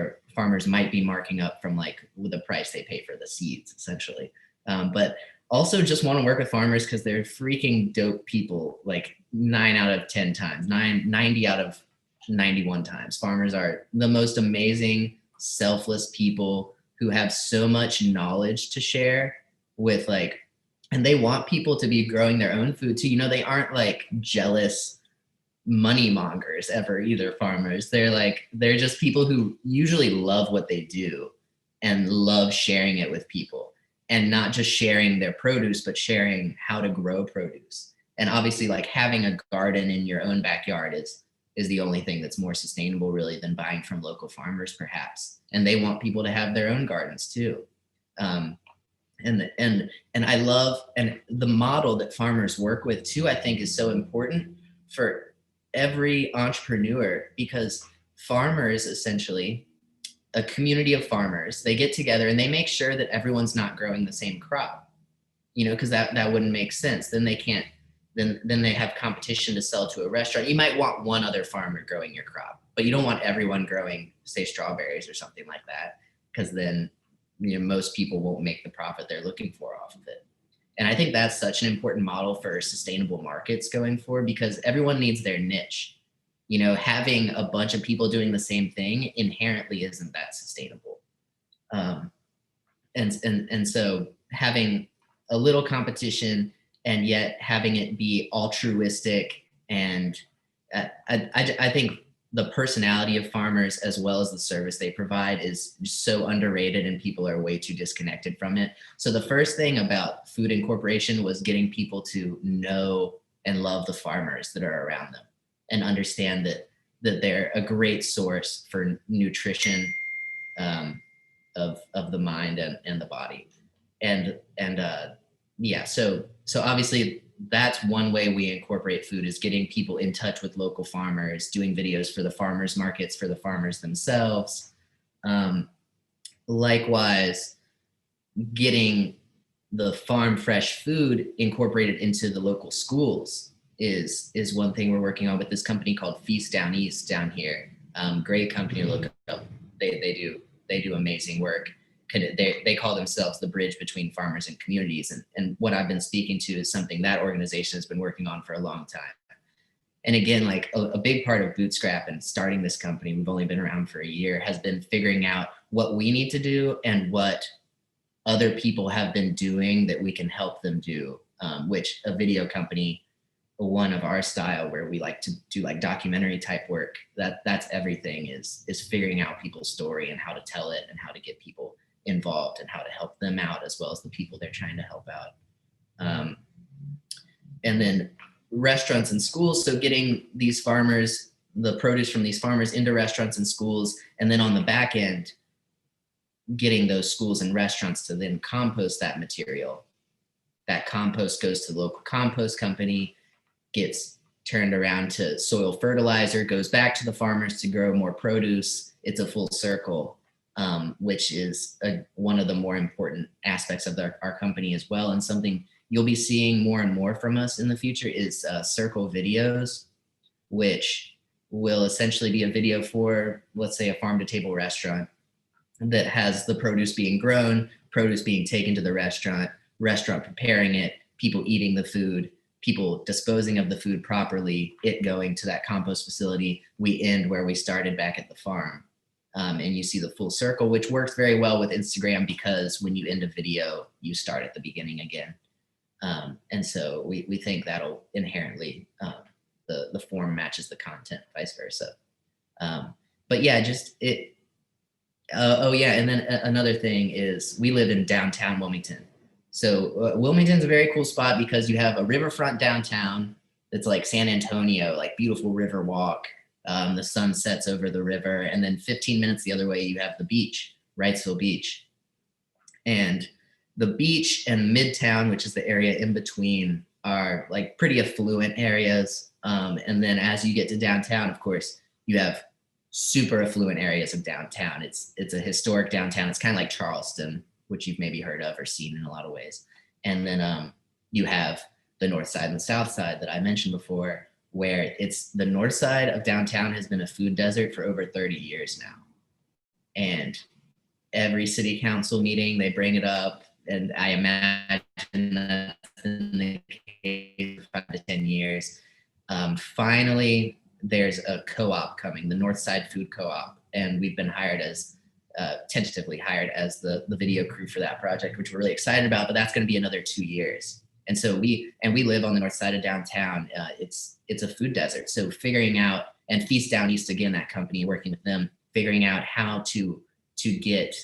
might be marking up from like the price they pay for the seeds, essentially. But also just want to work with farmers because they're freaking dope people, like 9 out of 10 times, 90 out of 91 times. Farmers are the most amazing, selfless people who have so much knowledge to share with, like, and they want people to be growing their own food too. You know, they aren't like jealous money mongers ever either, farmers. They're just people who usually love what they do and love sharing it with people, and not just sharing their produce, but sharing how to grow produce. And obviously, like, having a garden in your own backyard is the only thing that's more sustainable really than buying from local farmers, perhaps. And they want people to have their own gardens too. And I love, and the model that farmers work with too, I think is so important for every entrepreneur, because farmers essentially a community of farmers. They get together and they make sure that everyone's not growing the same crop, because that wouldn't make sense. Then they can't, then they have competition to sell to a restaurant. You might want one other farmer growing your crop, but you don't want everyone growing, say, strawberries or something like that, because then most people won't make the profit they're looking for off of it. And I think that's such an important model for sustainable markets going forward, because everyone needs their niche. Having a bunch of people doing the same thing inherently isn't that sustainable. And so having a little competition and yet having it be altruistic, and I think the personality of farmers as well as the service they provide is so underrated, and people are way too disconnected from it. So the first thing about food incorporation was getting people to know and love the farmers that are around them, and understand that they're a great source for nutrition of the mind and the body. So obviously that's one way we incorporate food, is getting people in touch with local farmers, doing videos for the farmers markets for the farmers themselves. Likewise, getting the farm fresh food incorporated into the local schools is one thing we're working on with this company called Feast Down East down here. Great company to look up. They do amazing work. They call themselves the bridge between farmers and communities. And what I've been speaking to is something that organization has been working on for a long time. And again, like a big part of Bootstrap and starting this company, we've only been around for a year, has been figuring out what we need to do and what other people have been doing that we can help them do, which a video company, one of our style, where we like to do like documentary type work, that's everything, is figuring out people's story and how to tell it and how to get people involved and how to help them out as well as the people they're trying to help out. And then restaurants and schools, so getting these farmers, the produce from these farmers, into restaurants and schools, and then on the back end, getting those schools and restaurants to then compost that material. That compost goes to the local compost company, gets turned around to soil fertilizer, goes back to the farmers to grow more produce. It's a full circle, which is one of the more important aspects of our company as well. And something you'll be seeing more and more from us in the future is circle videos, which will essentially be a video for, let's say, a farm to table restaurant that has the produce being grown, produce being taken to the restaurant preparing it, people eating the food, people disposing of the food properly, it going to that compost facility. We end where we started back at the farm. And you see the full circle, which works very well with Instagram, because when you end a video, you start at the beginning again. And so we think that'll inherently, the form matches the content, vice versa. But yeah, and then another thing is we live in downtown Wilmington. So Wilmington's a very cool spot because you have a riverfront downtown that's like San Antonio, like beautiful river walk. The sun sets over the river, and then 15 minutes the other way, you have the beach, Wrightsville Beach. And the beach and Midtown, which is the area in between, are like pretty affluent areas. And then as you get to downtown, of course, you have super affluent areas of downtown. It's a historic downtown. It's kind of like Charleston, which you've maybe heard of or seen in a lot of ways. And then you have the north side and the south side that I mentioned before, where it's the north side of downtown has been a food desert for over 30 years now. And every city council meeting, they bring it up. And I imagine that's in the case for 5 to 10 years. Finally, there's a co-op coming, the Northside Food Co-op. And we've been hired as, tentatively hired as the video crew for that project, which we're really excited about, but that's gonna be another 2 years. And so we live on the north side of downtown. It's a food desert. So figuring out, and Feast Down East, again, that company, working with them, figuring out how to get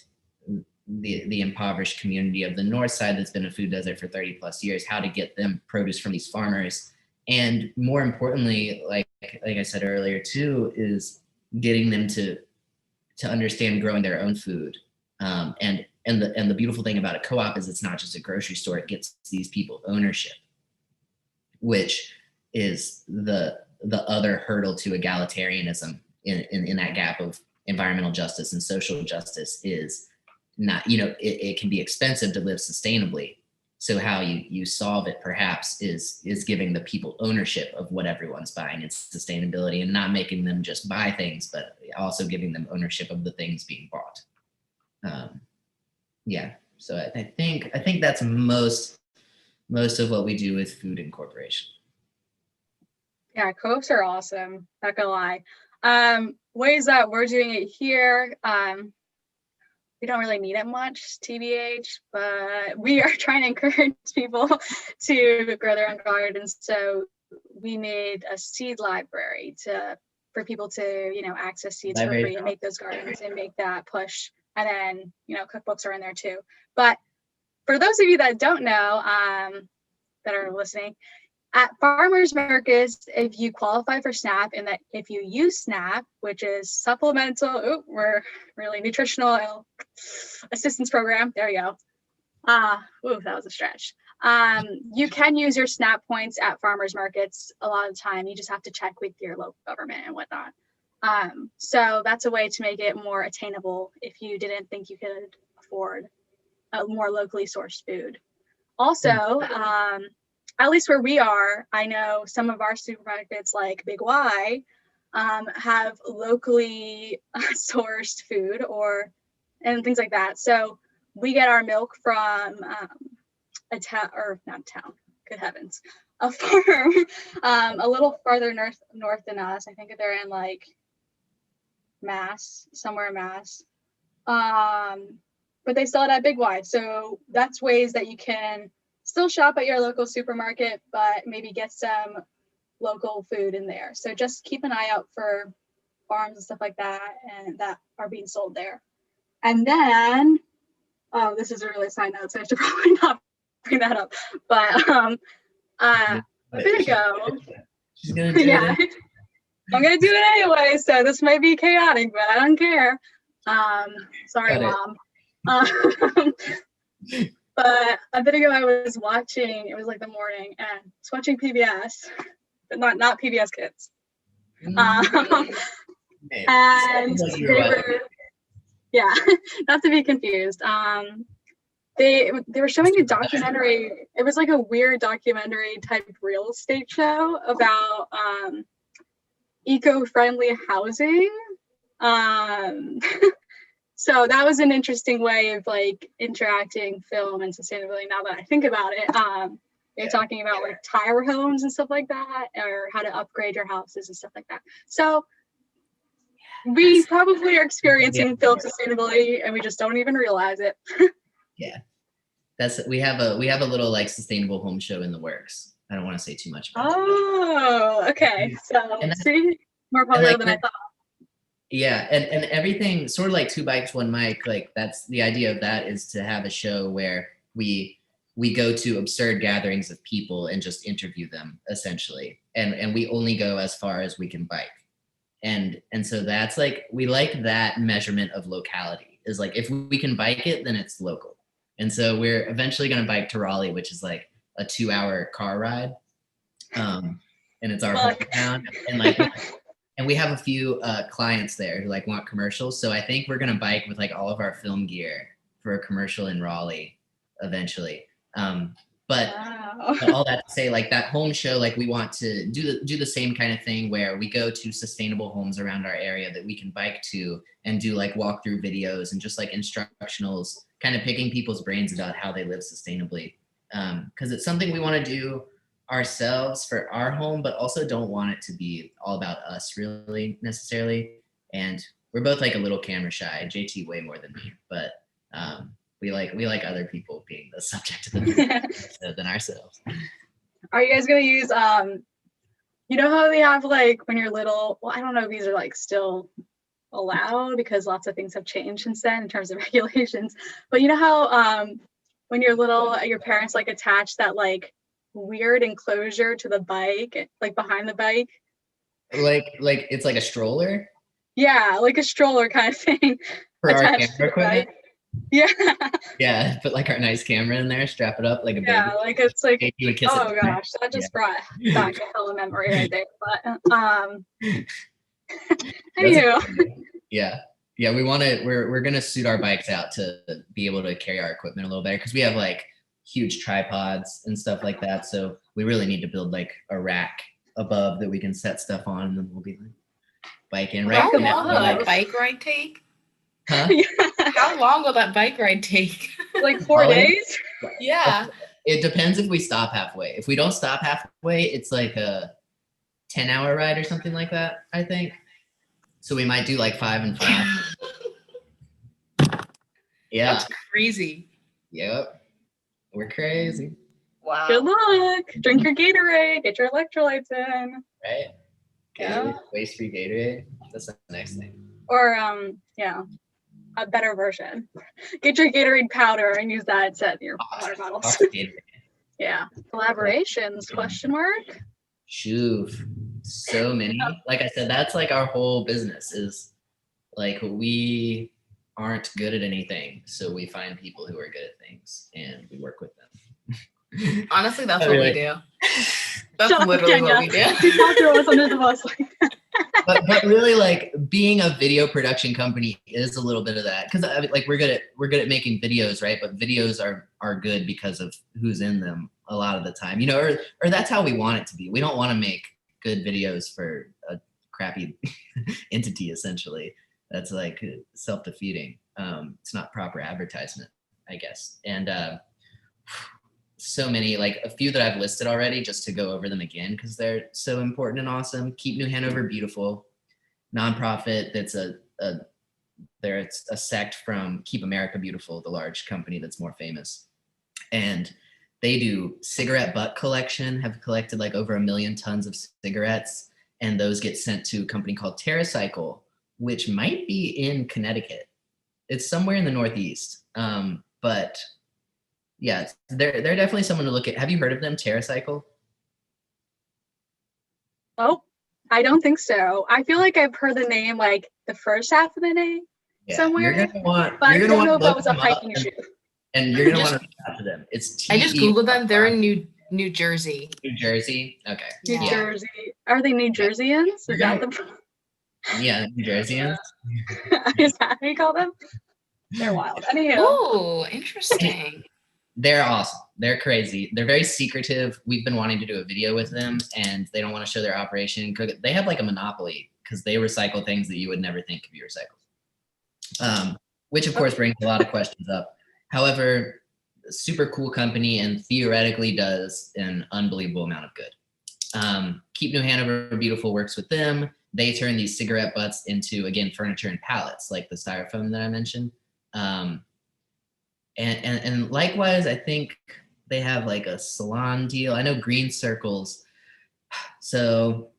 the impoverished community of the north side that's been a food desert for 30 plus years, how to get them produce from these farmers. And more importantly, like I said earlier too, is getting them to understand growing their own food. And the beautiful thing about a co-op is it's not just a grocery store, it gets these people ownership, which is the other hurdle to egalitarianism in that gap of environmental justice and social justice is not, you know, it can be expensive to live sustainably. So how you solve it perhaps is giving the people ownership of what everyone's buying. It's sustainability and not making them just buy things, but also giving them ownership of the things being bought. Yeah, so I think that's most of what we do with food incorporation. Yeah, co-ops are awesome, not gonna lie. Ways that we're doing it here, we don't really need it much, TBH, but we are trying to encourage people to grow their own gardens. So we made a seed library for people to, you know, access seeds for free and make those gardens and make that push. And then, you know, cookbooks are in there too. But for those of you that don't know, that are listening, at farmers markets, if you qualify for SNAP and that if you use SNAP, which is supplemental, we're really nutritional assistance program. There you go. That was a stretch. You can use your SNAP points at farmers markets a lot of the time. You just have to check with your local government and whatnot. So that's a way to make it more attainable if you didn't think you could afford a more locally sourced food. Also, at least where we are, I know some of our supermarkets like Big Y have locally sourced food and things like that. So we get our milk from a town, or not town, good heavens, a farm a little farther north than us. I think they're in like Mass, somewhere in Mass. But they sell it at Big Y. So that's ways that you can still shop at your local supermarket, but maybe get some local food in there. So just keep an eye out for farms and stuff like that, and that are being sold there. And then, this is a really side note, so I should probably not bring that up. But a bit ago, she's gonna do yeah, it. I'm gonna do it anyway. So this might be chaotic, but I don't care. Sorry, Mom. But a bit ago, I was watching, it was like the morning, and I was watching PBS, but not PBS Kids. And they were, yeah, not to be confused. They were showing a documentary. It was like a weird documentary type real estate show about eco-friendly housing. So that was an interesting way of like interacting film and sustainability. Now that I think about it, they're talking about like tire homes and stuff like that, or how to upgrade your houses and stuff like that. So we probably are experiencing film sustainability and we just don't even realize it. Yeah, we have a little like sustainable home show in the works. I don't want to say too much about it. Oh, okay. So see, more popular than I thought. Yeah, and everything sort of like Two Bikes, One Mic, like that's the idea of that, is to have a show where we go to absurd gatherings of people and just interview them essentially. And we only go as far as we can bike. And so that's like, we like that measurement of locality, is like, if we can bike it, then it's local. And so we're eventually going to bike to Raleigh, which is like a 2-hour car ride. And it's our hometown. And like, and we have a few clients there who like want commercials. So I think we're going to bike with like all of our film gear for a commercial in Raleigh eventually. But all that to say, like that home show, like we want to do the same kind of thing where we go to sustainable homes around our area that we can bike to and do like walkthrough videos and just like instructionals, kind of picking people's brains about how they live sustainably. Because it's something we want to do ourselves for our home, but also don't want it to be all about us really necessarily. And we're both like a little camera shy, JT way more than me, but we like other people being the subject of the video than ourselves. Are you guys gonna use you know how they have like when you're little, well, I don't know if these are like still allowed because lots of things have changed since then in terms of regulations, but you know how when you're little, your parents like attach that like weird enclosure to the bike, like behind the bike, like it's like a stroller, yeah, like a stroller kind of thing for our attached to camera the equipment. bike. Yeah. Yeah, put like our nice camera in there, strap it up like a baby. Yeah, like it's like, You would kiss oh it. gosh, that just brought back a hell of memory right there. But anywho, Yeah. Yeah, we're gonna suit our bikes out to be able to carry our equipment a little better because we have like huge tripods and stuff like that. So we really need to build like a rack above that we can set stuff on, and then we'll be like biking right How Rack long will above. that bike ride take? Huh? Yeah, How long will that bike ride take? like 4 Ollie? days. Yeah. It depends if we stop halfway. If we don't stop halfway, it's like a 10-hour ride or something like that, I think. So we might do like 5 and 5. Yeah. That's crazy. Yep. We're crazy, Wow. Good luck. Drink your Gatorade. Get your electrolytes in. right? Yeah. Waste-free Gatorade. That's the next thing. Or yeah, a better version. Get your Gatorade powder and use that instead of your water bottles. Gatorade. Yeah. Collaborations, question mark? Shoo. So many. Like I said, that's like our whole business is like we aren't good at anything. So we find people who are good at things and we work with them. Honestly, that's Not what really. we do. That's Shut up, literally what we Kenya. do. You can't throw us under the bus like that. but really like being a video production company is a little bit of that because like we're good at making videos, right? But videos are good because of who's in them a lot of the time, you know, or that's how we want it to be. We don't want to make good videos for a crappy entity essentially that's like self-defeating. It's not proper advertisement, I guess. And so many, like a few that I've listed already, just to go over them again because they're so important and awesome. Keep New Hanover Beautiful, nonprofit that's it's a sect from Keep America Beautiful, the large company that's more famous. And they do cigarette butt collection, have collected like over 1 million tons of cigarettes, and those get sent to a company called TerraCycle, which might be in Connecticut. It's somewhere in the Northeast. But yeah, they're definitely someone to look at. Have you heard of them, TerraCycle? Oh, I don't think so. I feel like I've heard the name, like the first half of the name somewhere, You're gonna want. but I You're gonna don't know want if to that look was a them up, hiking shoe. and you're gonna Just- want to reach out to them. It's I just Googled them. They're in New Jersey. New Jersey. Okay. New Yeah. Jersey. Are they New Jerseyans? Is that the Yeah, New Jerseyans. is that how you call them? They're wild. Anyhow. Oh, interesting. They're awesome. They're crazy. They're very secretive. We've been wanting to do a video with them, and they don't want to show their operation. They have like a monopoly because they recycle things that you would never think could be recycled. Which of course brings a lot of questions up. However, super cool company and theoretically does an unbelievable amount of good. Keep New Hanover Beautiful works with them. They turn these cigarette butts into, again, furniture and pallets, like the styrofoam that I mentioned. And likewise, I think they have like a salon deal. I know Green Circles. So,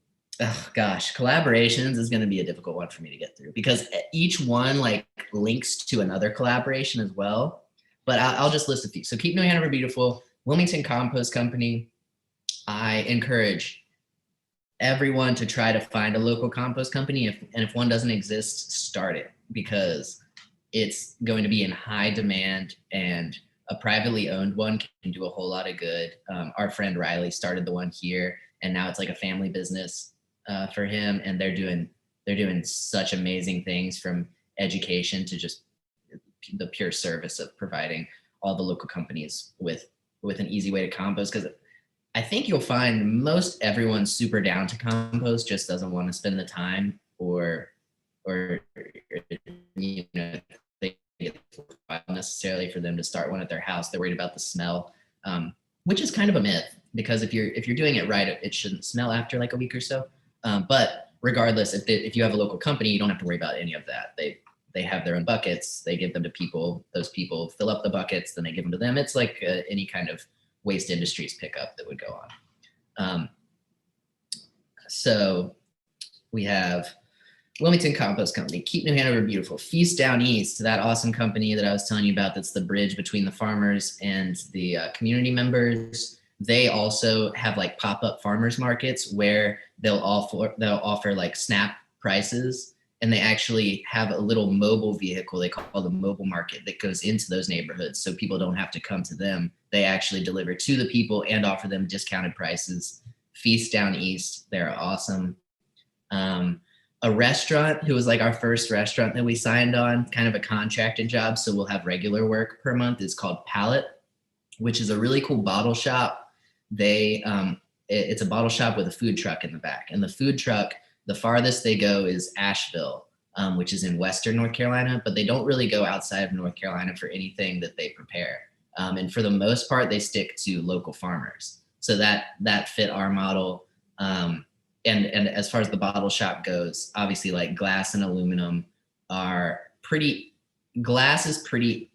oh gosh, collaborations is going to be a difficult one for me to get through because each one like links to another collaboration as well. But I'll just list a few. So Keep New Hanover Beautiful, Wilmington Compost Company. I encourage everyone to try to find a local compost company. If one doesn't exist, start it because it's going to be in high demand and a privately owned one can do a whole lot of good. Our friend Riley started the one here and now it's like a family business for him. And they're doing such amazing things from education to just the pure service of providing all the local companies with an easy way to compost. Because I think you'll find most everyone's super down to compost, just doesn't want to spend the time or you know, they get necessarily for them to start one at their house. They're worried about the smell, which is kind of a myth because if you're doing it right, it shouldn't smell after like a week or so. But regardless, if you have a local company, you don't have to worry about any of that. They have their own buckets. They give them to people. Those people fill up the buckets, then they give them to them. It's like any kind of waste industries pickup that would go on. So we have Wilmington Compost Company, Keep New Hanover Beautiful, Feast Down East, that awesome company that I was telling you about that's the bridge between the farmers and the community members. They also have like pop-up farmers markets where they'll offer like SNAP prices, and they actually have a little mobile vehicle they call the mobile market that goes into those neighborhoods so people don't have to come to them. They actually deliver to the people and offer them discounted prices. Feast Down East, they're awesome. a restaurant who was like our first restaurant that we signed on, kind of a contracted job. So we'll have regular work per month, is called Palette, which is a really cool bottle shop. It's a bottle shop with a food truck in the back. And the food truck, the farthest they go is Asheville, which is in Western North Carolina, but they don't really go outside of North Carolina for anything that they prepare. And for the most part, they stick to local farmers. So that fit our model. And as far as the bottle shop goes, obviously like glass and aluminum glass is pretty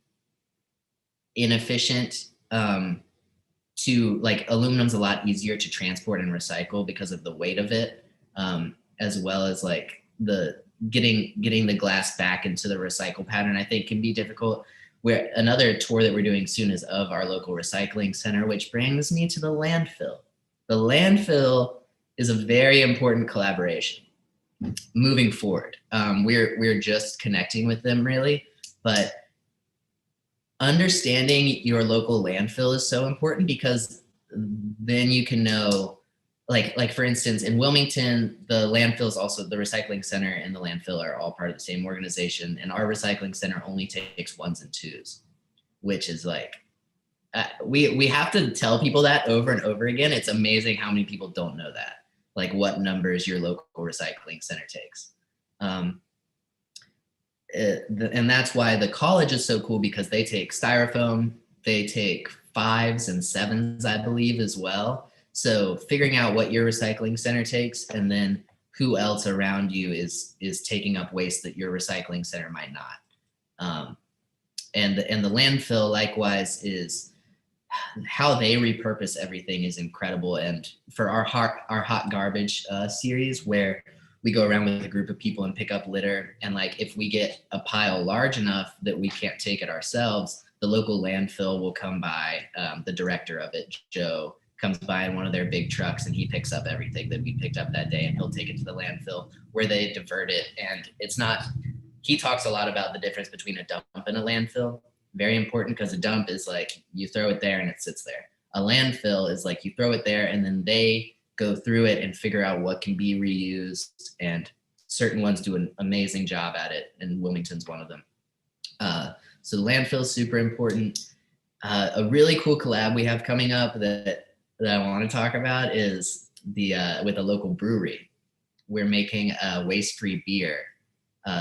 inefficient. To like aluminum's a lot easier to transport and recycle because of the weight of it, as well as like the getting the glass back into the recycle pattern, I think can be difficult. Where another tour that we're doing soon is of our local recycling center, which brings me to the landfill. The landfill is a very important collaboration moving forward. We're just connecting with them really, but understanding your local landfill is so important because then you can know, like for instance, in Wilmington, the landfill is also the recycling center and the landfill are all part of the same organization. And our recycling center only takes 1s and 2s, which is like, we have to tell people that over and over again. It's amazing how many people don't know that, like what numbers your local recycling center takes. And that's why the college is so cool, because they take styrofoam, they take 5s and 7s, I believe, as well. So figuring out what your recycling center takes and then who else around you is taking up waste that your recycling center might not. And the landfill likewise is how they repurpose everything is incredible. And for our hot garbage series, where we go around with a group of people and pick up litter. And like, if we get a pile large enough that we can't take it ourselves, the local landfill will come by. The director of it, Joe, comes by in one of their big trucks and he picks up everything that we picked up that day and he'll take it to the landfill where they divert it. And it's not, he talks a lot about the difference between a dump and a landfill. Very important, because a dump is like, you throw it there and it sits there. A landfill is like, you throw it there and then they go through it and figure out what can be reused, and certain ones do an amazing job at it, and Wilmington's one of them. So the landfill is super important. A really cool collab we have coming up that I want to talk about is with a local brewery. We're making a waste-free beer.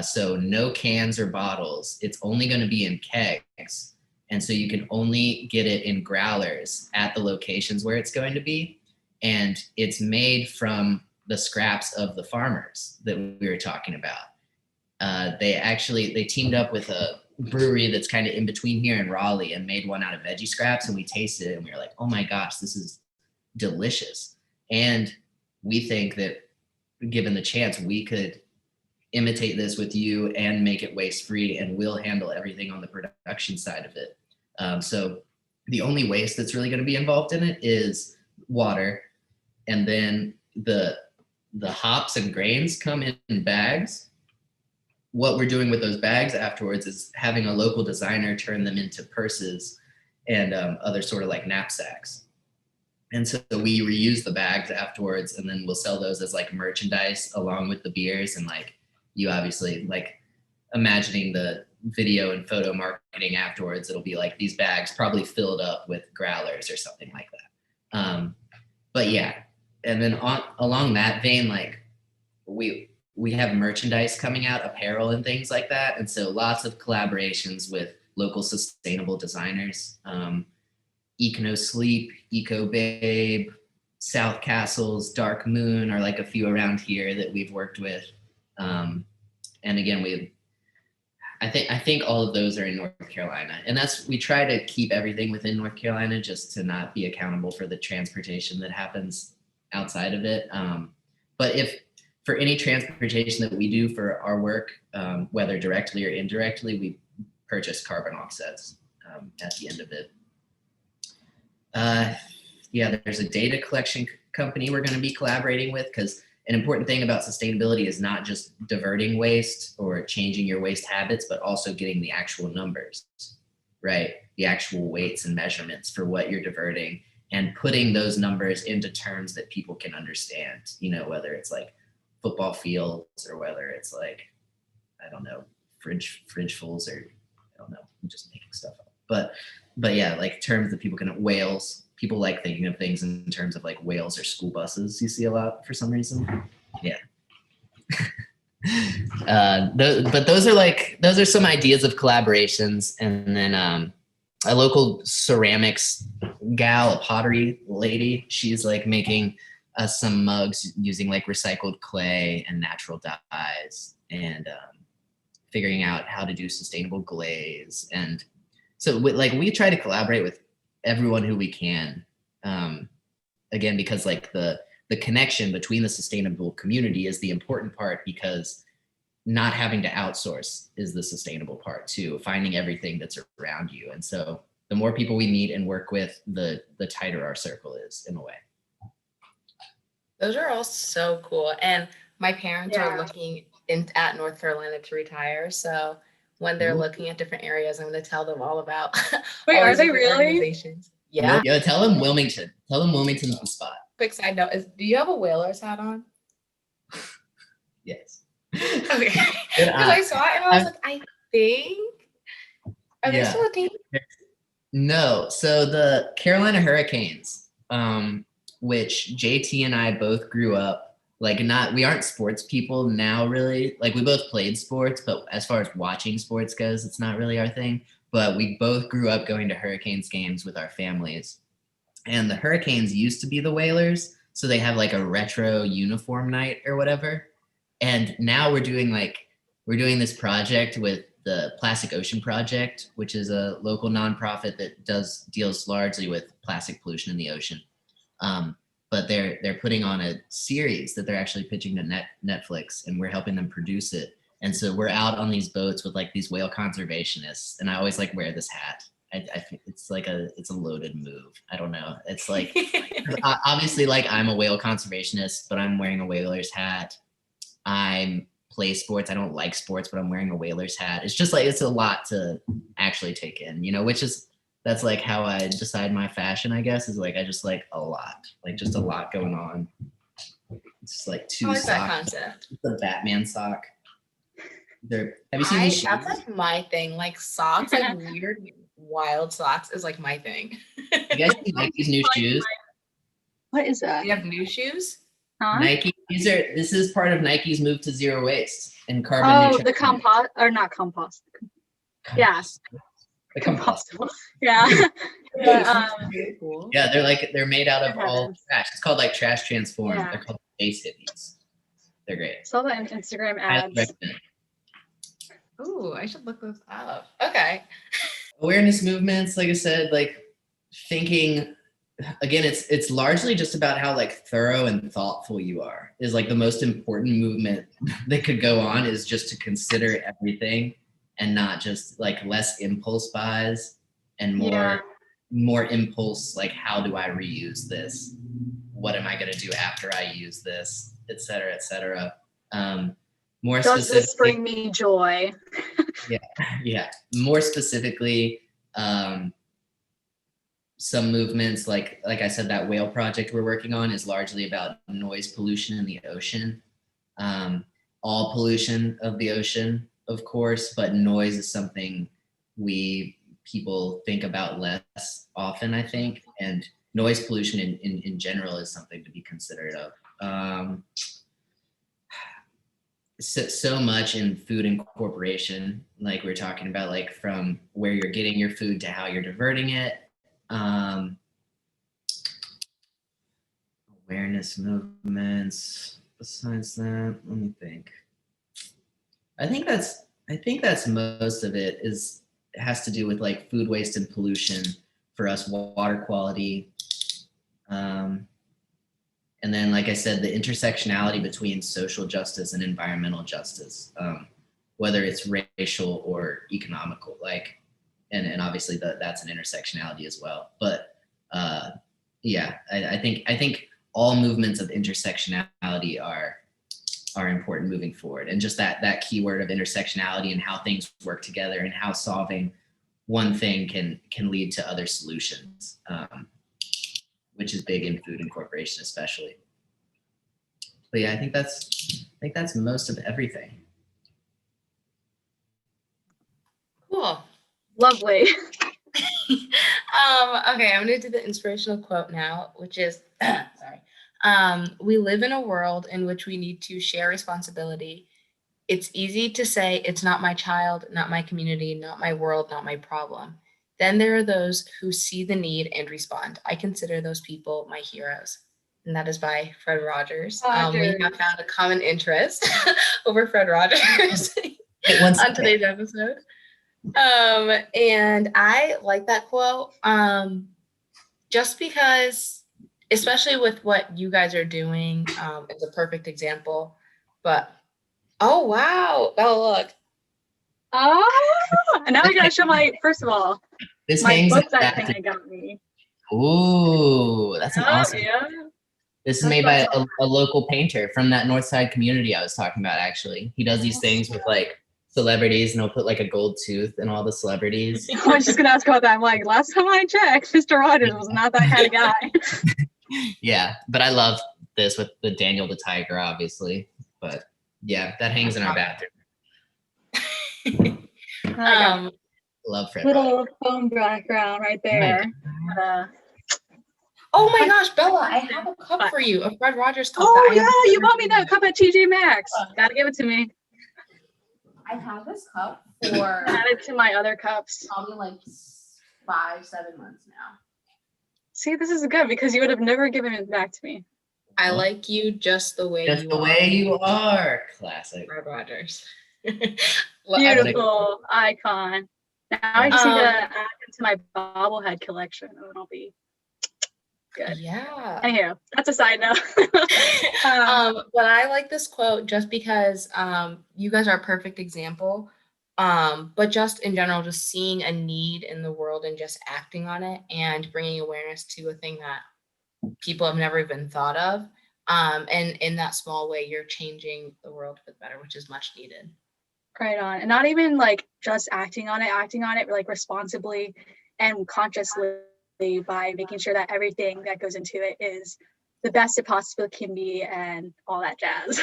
So no cans or bottles. It's only going to be in kegs. And so you can only get it in growlers at the locations where it's going to be. And it's made from the scraps of the farmers that we were talking about. They teamed up with a brewery that's kind of in between here in Raleigh and made one out of veggie scraps, and we tasted it and we were like, oh my gosh, this is delicious. And we think that given the chance, we could imitate this with you and make it waste free, and we'll handle everything on the production side of it. So the only waste that's really going to be involved in it is water. And then the hops and grains come in bags. What we're doing with those bags afterwards is having a local designer turn them into purses and other sort of like knapsacks. And so we reuse the bags afterwards, and then we'll sell those as like merchandise along with the beers. And like, you obviously, like, imagining the video and photo marketing afterwards, it'll be like these bags probably filled up with growlers or something like that. But yeah, and then along that vein, like we have merchandise coming out, apparel and things like that. And so lots of collaborations with local sustainable designers. Eco Sleep, Eco Babe, South Castles, Dark Moon are like a few around here that we've worked with. And again, I think all of those are in North Carolina, and we try to keep everything within North Carolina just to not be accountable for the transportation that happens outside of it. But if for any transportation that we do for our work, whether directly or indirectly, we purchase carbon offsets at the end of it. Yeah, there's a data collection company we're going to be collaborating with, because an important thing about sustainability is not just diverting waste or changing your waste habits, but also getting the actual numbers, right? The actual weights and measurements for what you're diverting, and putting those numbers into terms that people can understand, whether it's like football fields or whether it's like, I don't know, fridgefuls or I don't know, I'm just making stuff up. But yeah, like terms that people can, whales, people like thinking of things in terms of like whales or school buses you see a lot for some reason. Yeah. But those are some ideas of collaborations. And then a local ceramics gal, a pottery lady, she's like making some mugs using like recycled clay and natural dyes, and figuring out how to do sustainable glaze. And so we try to collaborate with everyone who we can, again, because like the connection between the sustainable community is the important part, because not having to outsource is the sustainable part too, finding everything that's around you. And so the more people we meet and work with, the tighter our circle is in a way. Those are all so cool. And my parents Yeah. are looking at North Carolina to retire. So when they're looking at different areas, I'm going to tell them all about Wait, all are these they different really? organizations. Yeah. Nope. Yeah, tell them Wilmington. Tell them Wilmington's the spot. Quick side note is, do you have a whalers hat on? Yes. Okay. Good Because I eye. saw it and I was like, I think, are they Yeah. still a team? No. So the Carolina Hurricanes, which JT and I both grew up, like we aren't sports people now really. Like we both played sports, but as far as watching sports goes, it's not really our thing. But we both grew up going to Hurricanes games with our families. And the Hurricanes used to be the Whalers. So they have like a retro uniform night or whatever. And now we're doing this project with the Plastic Ocean Project, which is a local nonprofit that deals largely with plastic pollution in the ocean. But they're putting on a series that they're actually pitching to Netflix, and we're helping them produce it. And so we're out on these boats with like these whale conservationists, and I always like wear this hat. I think it's a loaded move. I don't know. It's like obviously like I'm a whale conservationist, but I'm wearing a whaler's hat. I play sports. I don't like sports, but I'm wearing a whaler's hat. It's just like, it's a lot to actually take in, that's like how I decide my fashion, I guess, is like, I just like a lot, like just a lot going on. It's like two I like socks. that concept. The Batman sock. Have you seen these shoes? That's like my thing. Like socks, like weird, wild socks is like my thing. You guys see Nike's new shoes? What is that? You have new shoes? Huh? Nike. This is part of Nike's move to zero waste and carbon Oh, neutral. the compost, or not compost. Yeah. The compostable. Yeah. Very cool. Yeah, they're made out of all trash. It's called like Trash Transform. Yeah. They're called Space Hippies. They're great. Saw that in Instagram Highly ads. recommend. Ooh, I should look those up. Okay. Awareness movements, like I said, like thinking, again, it's largely just about how like thorough and thoughtful you are. Is like the most important movement that could go on, is just to consider everything and not just like less impulse buys and more impulse, like how do I reuse this? What am I going to do after I use this, et cetera, et cetera. More Does specifically, this bring me joy? yeah. More specifically, some movements, like I said, that whale project we're working on is largely about noise pollution in the ocean. All pollution of the ocean, of course, but noise is something people think about less often, I think, and noise pollution in general is something to be considerate of. So much in food incorporation, like we were talking about, like from where you're getting your food to how you're diverting it. Awareness movements. Besides that, let me think. I think that's most of it. It has to do with like food waste and pollution for us, water quality. And then, like I said, the intersectionality between social justice and environmental justice, whether it's racial or economical, and obviously that's an intersectionality as well. But yeah, I think all movements of intersectionality are important moving forward, and just that keyword of intersectionality and how things work together and how solving one thing can lead to other solutions. Which is big in food incorporation, especially. But yeah, I think that's think that's most of everything. Cool. Lovely. Okay, I'm gonna do the inspirational quote now, which is sorry. We live in a world in which we need to share responsibility. It's easy to say it's not my child, not my community, not my world, not my problem. Then there are those who see the need and respond. I consider those people my heroes. And that is by Fred Rogers. We have found a common interest over Fred Rogers on today's episode. And I like that quote just because, especially with what you guys are doing, it's a perfect example. But oh wow, oh look. Oh, now I gotta show first of all, This my hangs book that thing I got me. Ooh, that's an awesome. Yeah. This is made by a local painter from that North Side community I was talking about, actually. He does these things with like celebrities, and he'll put like a gold tooth in all the celebrities. I was just gonna ask about that. I'm like, last time I checked, Mr. Rogers was not that kind of guy. Yeah, but I love this with the Daniel the Tiger, obviously. But yeah, that hangs in our bathroom. Love Fred little Rogers. foam background right there. Oh my gosh, Bella, I have a cup for you, a Fred Rogers cup. Oh yeah, you bought me that cup at TJ Maxx. Gotta give it to me. I have this cup for Add it to my other cups. probably like 5-7 months now. See, this is good because you would have never given it back to me. I like you just the way Just you the are. way you are. Classic. Fred Rogers. Beautiful icon. Now I just need to add it to my bobblehead collection, and then I'll be good. Yeah. Anywho, that's a side note. But I like this quote just because you guys are a perfect example. But just in general, just seeing a need in the world and just acting on it and bringing awareness to a thing that people have never even thought of. And in that small way, you're changing the world for the better, which is much needed. Right on. And not even like just acting on it like responsibly and consciously by making sure that everything that goes into it is the best it possibly can be and all that jazz.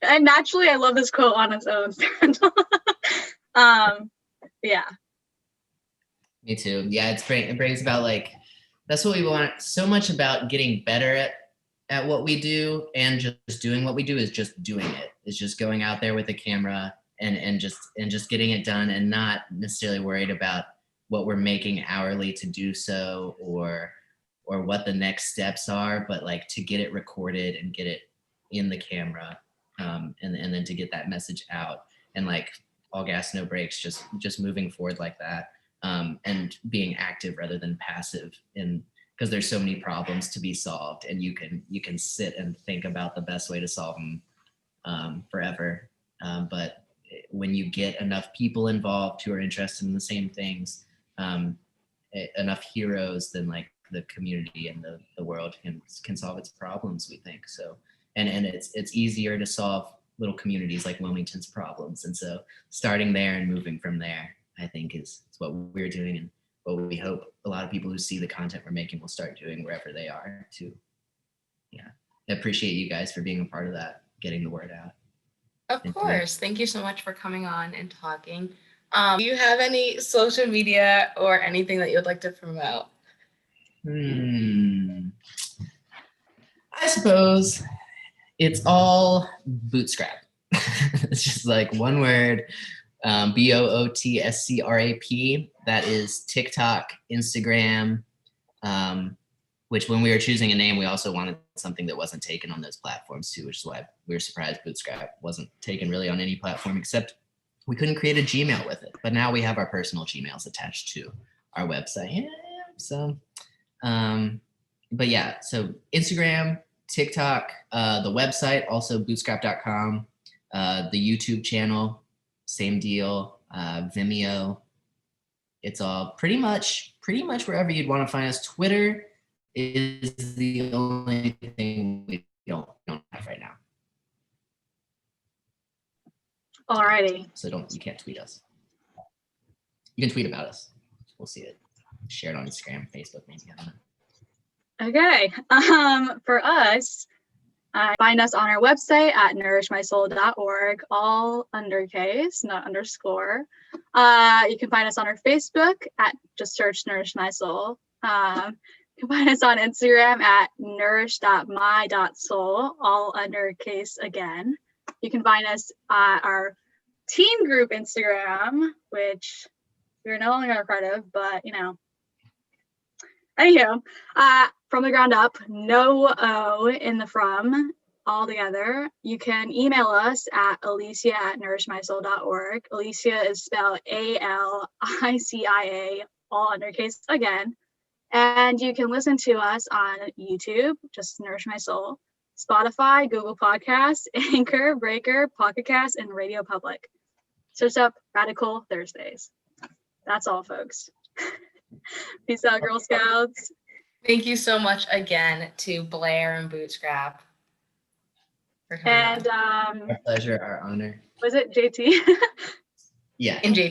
And naturally, I love this quote on its own. Yeah. Me too. Yeah, it brings about like, that's what we want so much about getting better at what we do, and just doing what we do is just doing it. It's just going out there with a camera and just getting it done, and not necessarily worried about what we're making hourly to do so, or what the next steps are, but like to get it recorded and get it in the camera, and then to get that message out, and like all gas, no brakes, just moving forward like that, and being active rather than passive, and because there's so many problems to be solved, and you can sit and think about the best way to solve them forever, but when you get enough people involved who are interested in the same things, enough heroes, then like the community and the world can solve its problems, we think. So and it's easier to solve little communities like Wilmington's problems, and so starting there and moving from there, I think is what we're doing, and what we hope a lot of people who see the content we're making will start doing wherever they are too. Yeah, I appreciate you guys for being a part of that, getting the word out. Of course. Thank you so much for coming on and talking. Do you have any social media or anything that you would like to promote? I suppose it's all Bootstrap. It's just like one word, BOOTSCRAP. That is TikTok, Instagram, which when we were choosing a name, we also wanted something that wasn't taken on those platforms too, which is why we were surprised Bootstrap wasn't taken really on any platform, except we couldn't create a Gmail with it. But now we have our personal Gmails attached to our website. Yeah, so, but yeah, so Instagram, TikTok, the website, also bootstrap.com, the YouTube channel, same deal, Vimeo. It's all pretty much wherever you'd want to find us. Twitter is the only thing we don't have right now. Alrighty. So you can't tweet us. You can tweet about us. We'll see it. Share it on Instagram, Facebook, maybe. I don't know. Okay. For us, Find us on our website at nourishmysoul.org, all undercase, not underscore. You can find us on our Facebook at just search Nourish My Soul. You can find us on Instagram at nourish.my.soul, all undercase again. You can find us at our teen group Instagram, which we're no longer a part of, but anywho, from the ground up, no O in the from, all together. You can email us at alicia@nourishmysoul.org. Alicia is spelled ALICIA, all undercase again. And you can listen to us on YouTube, just Nourish My Soul, Spotify, Google Podcasts, Anchor, Breaker, Pocket Cast, and Radio Public. Search up Radicle Thursdays. That's all, folks. Peace out, Girl Scouts. Thank you so much again to Blair and Bootstrap for coming And on. Our pleasure, our honor. was it JT? Yeah. And JP.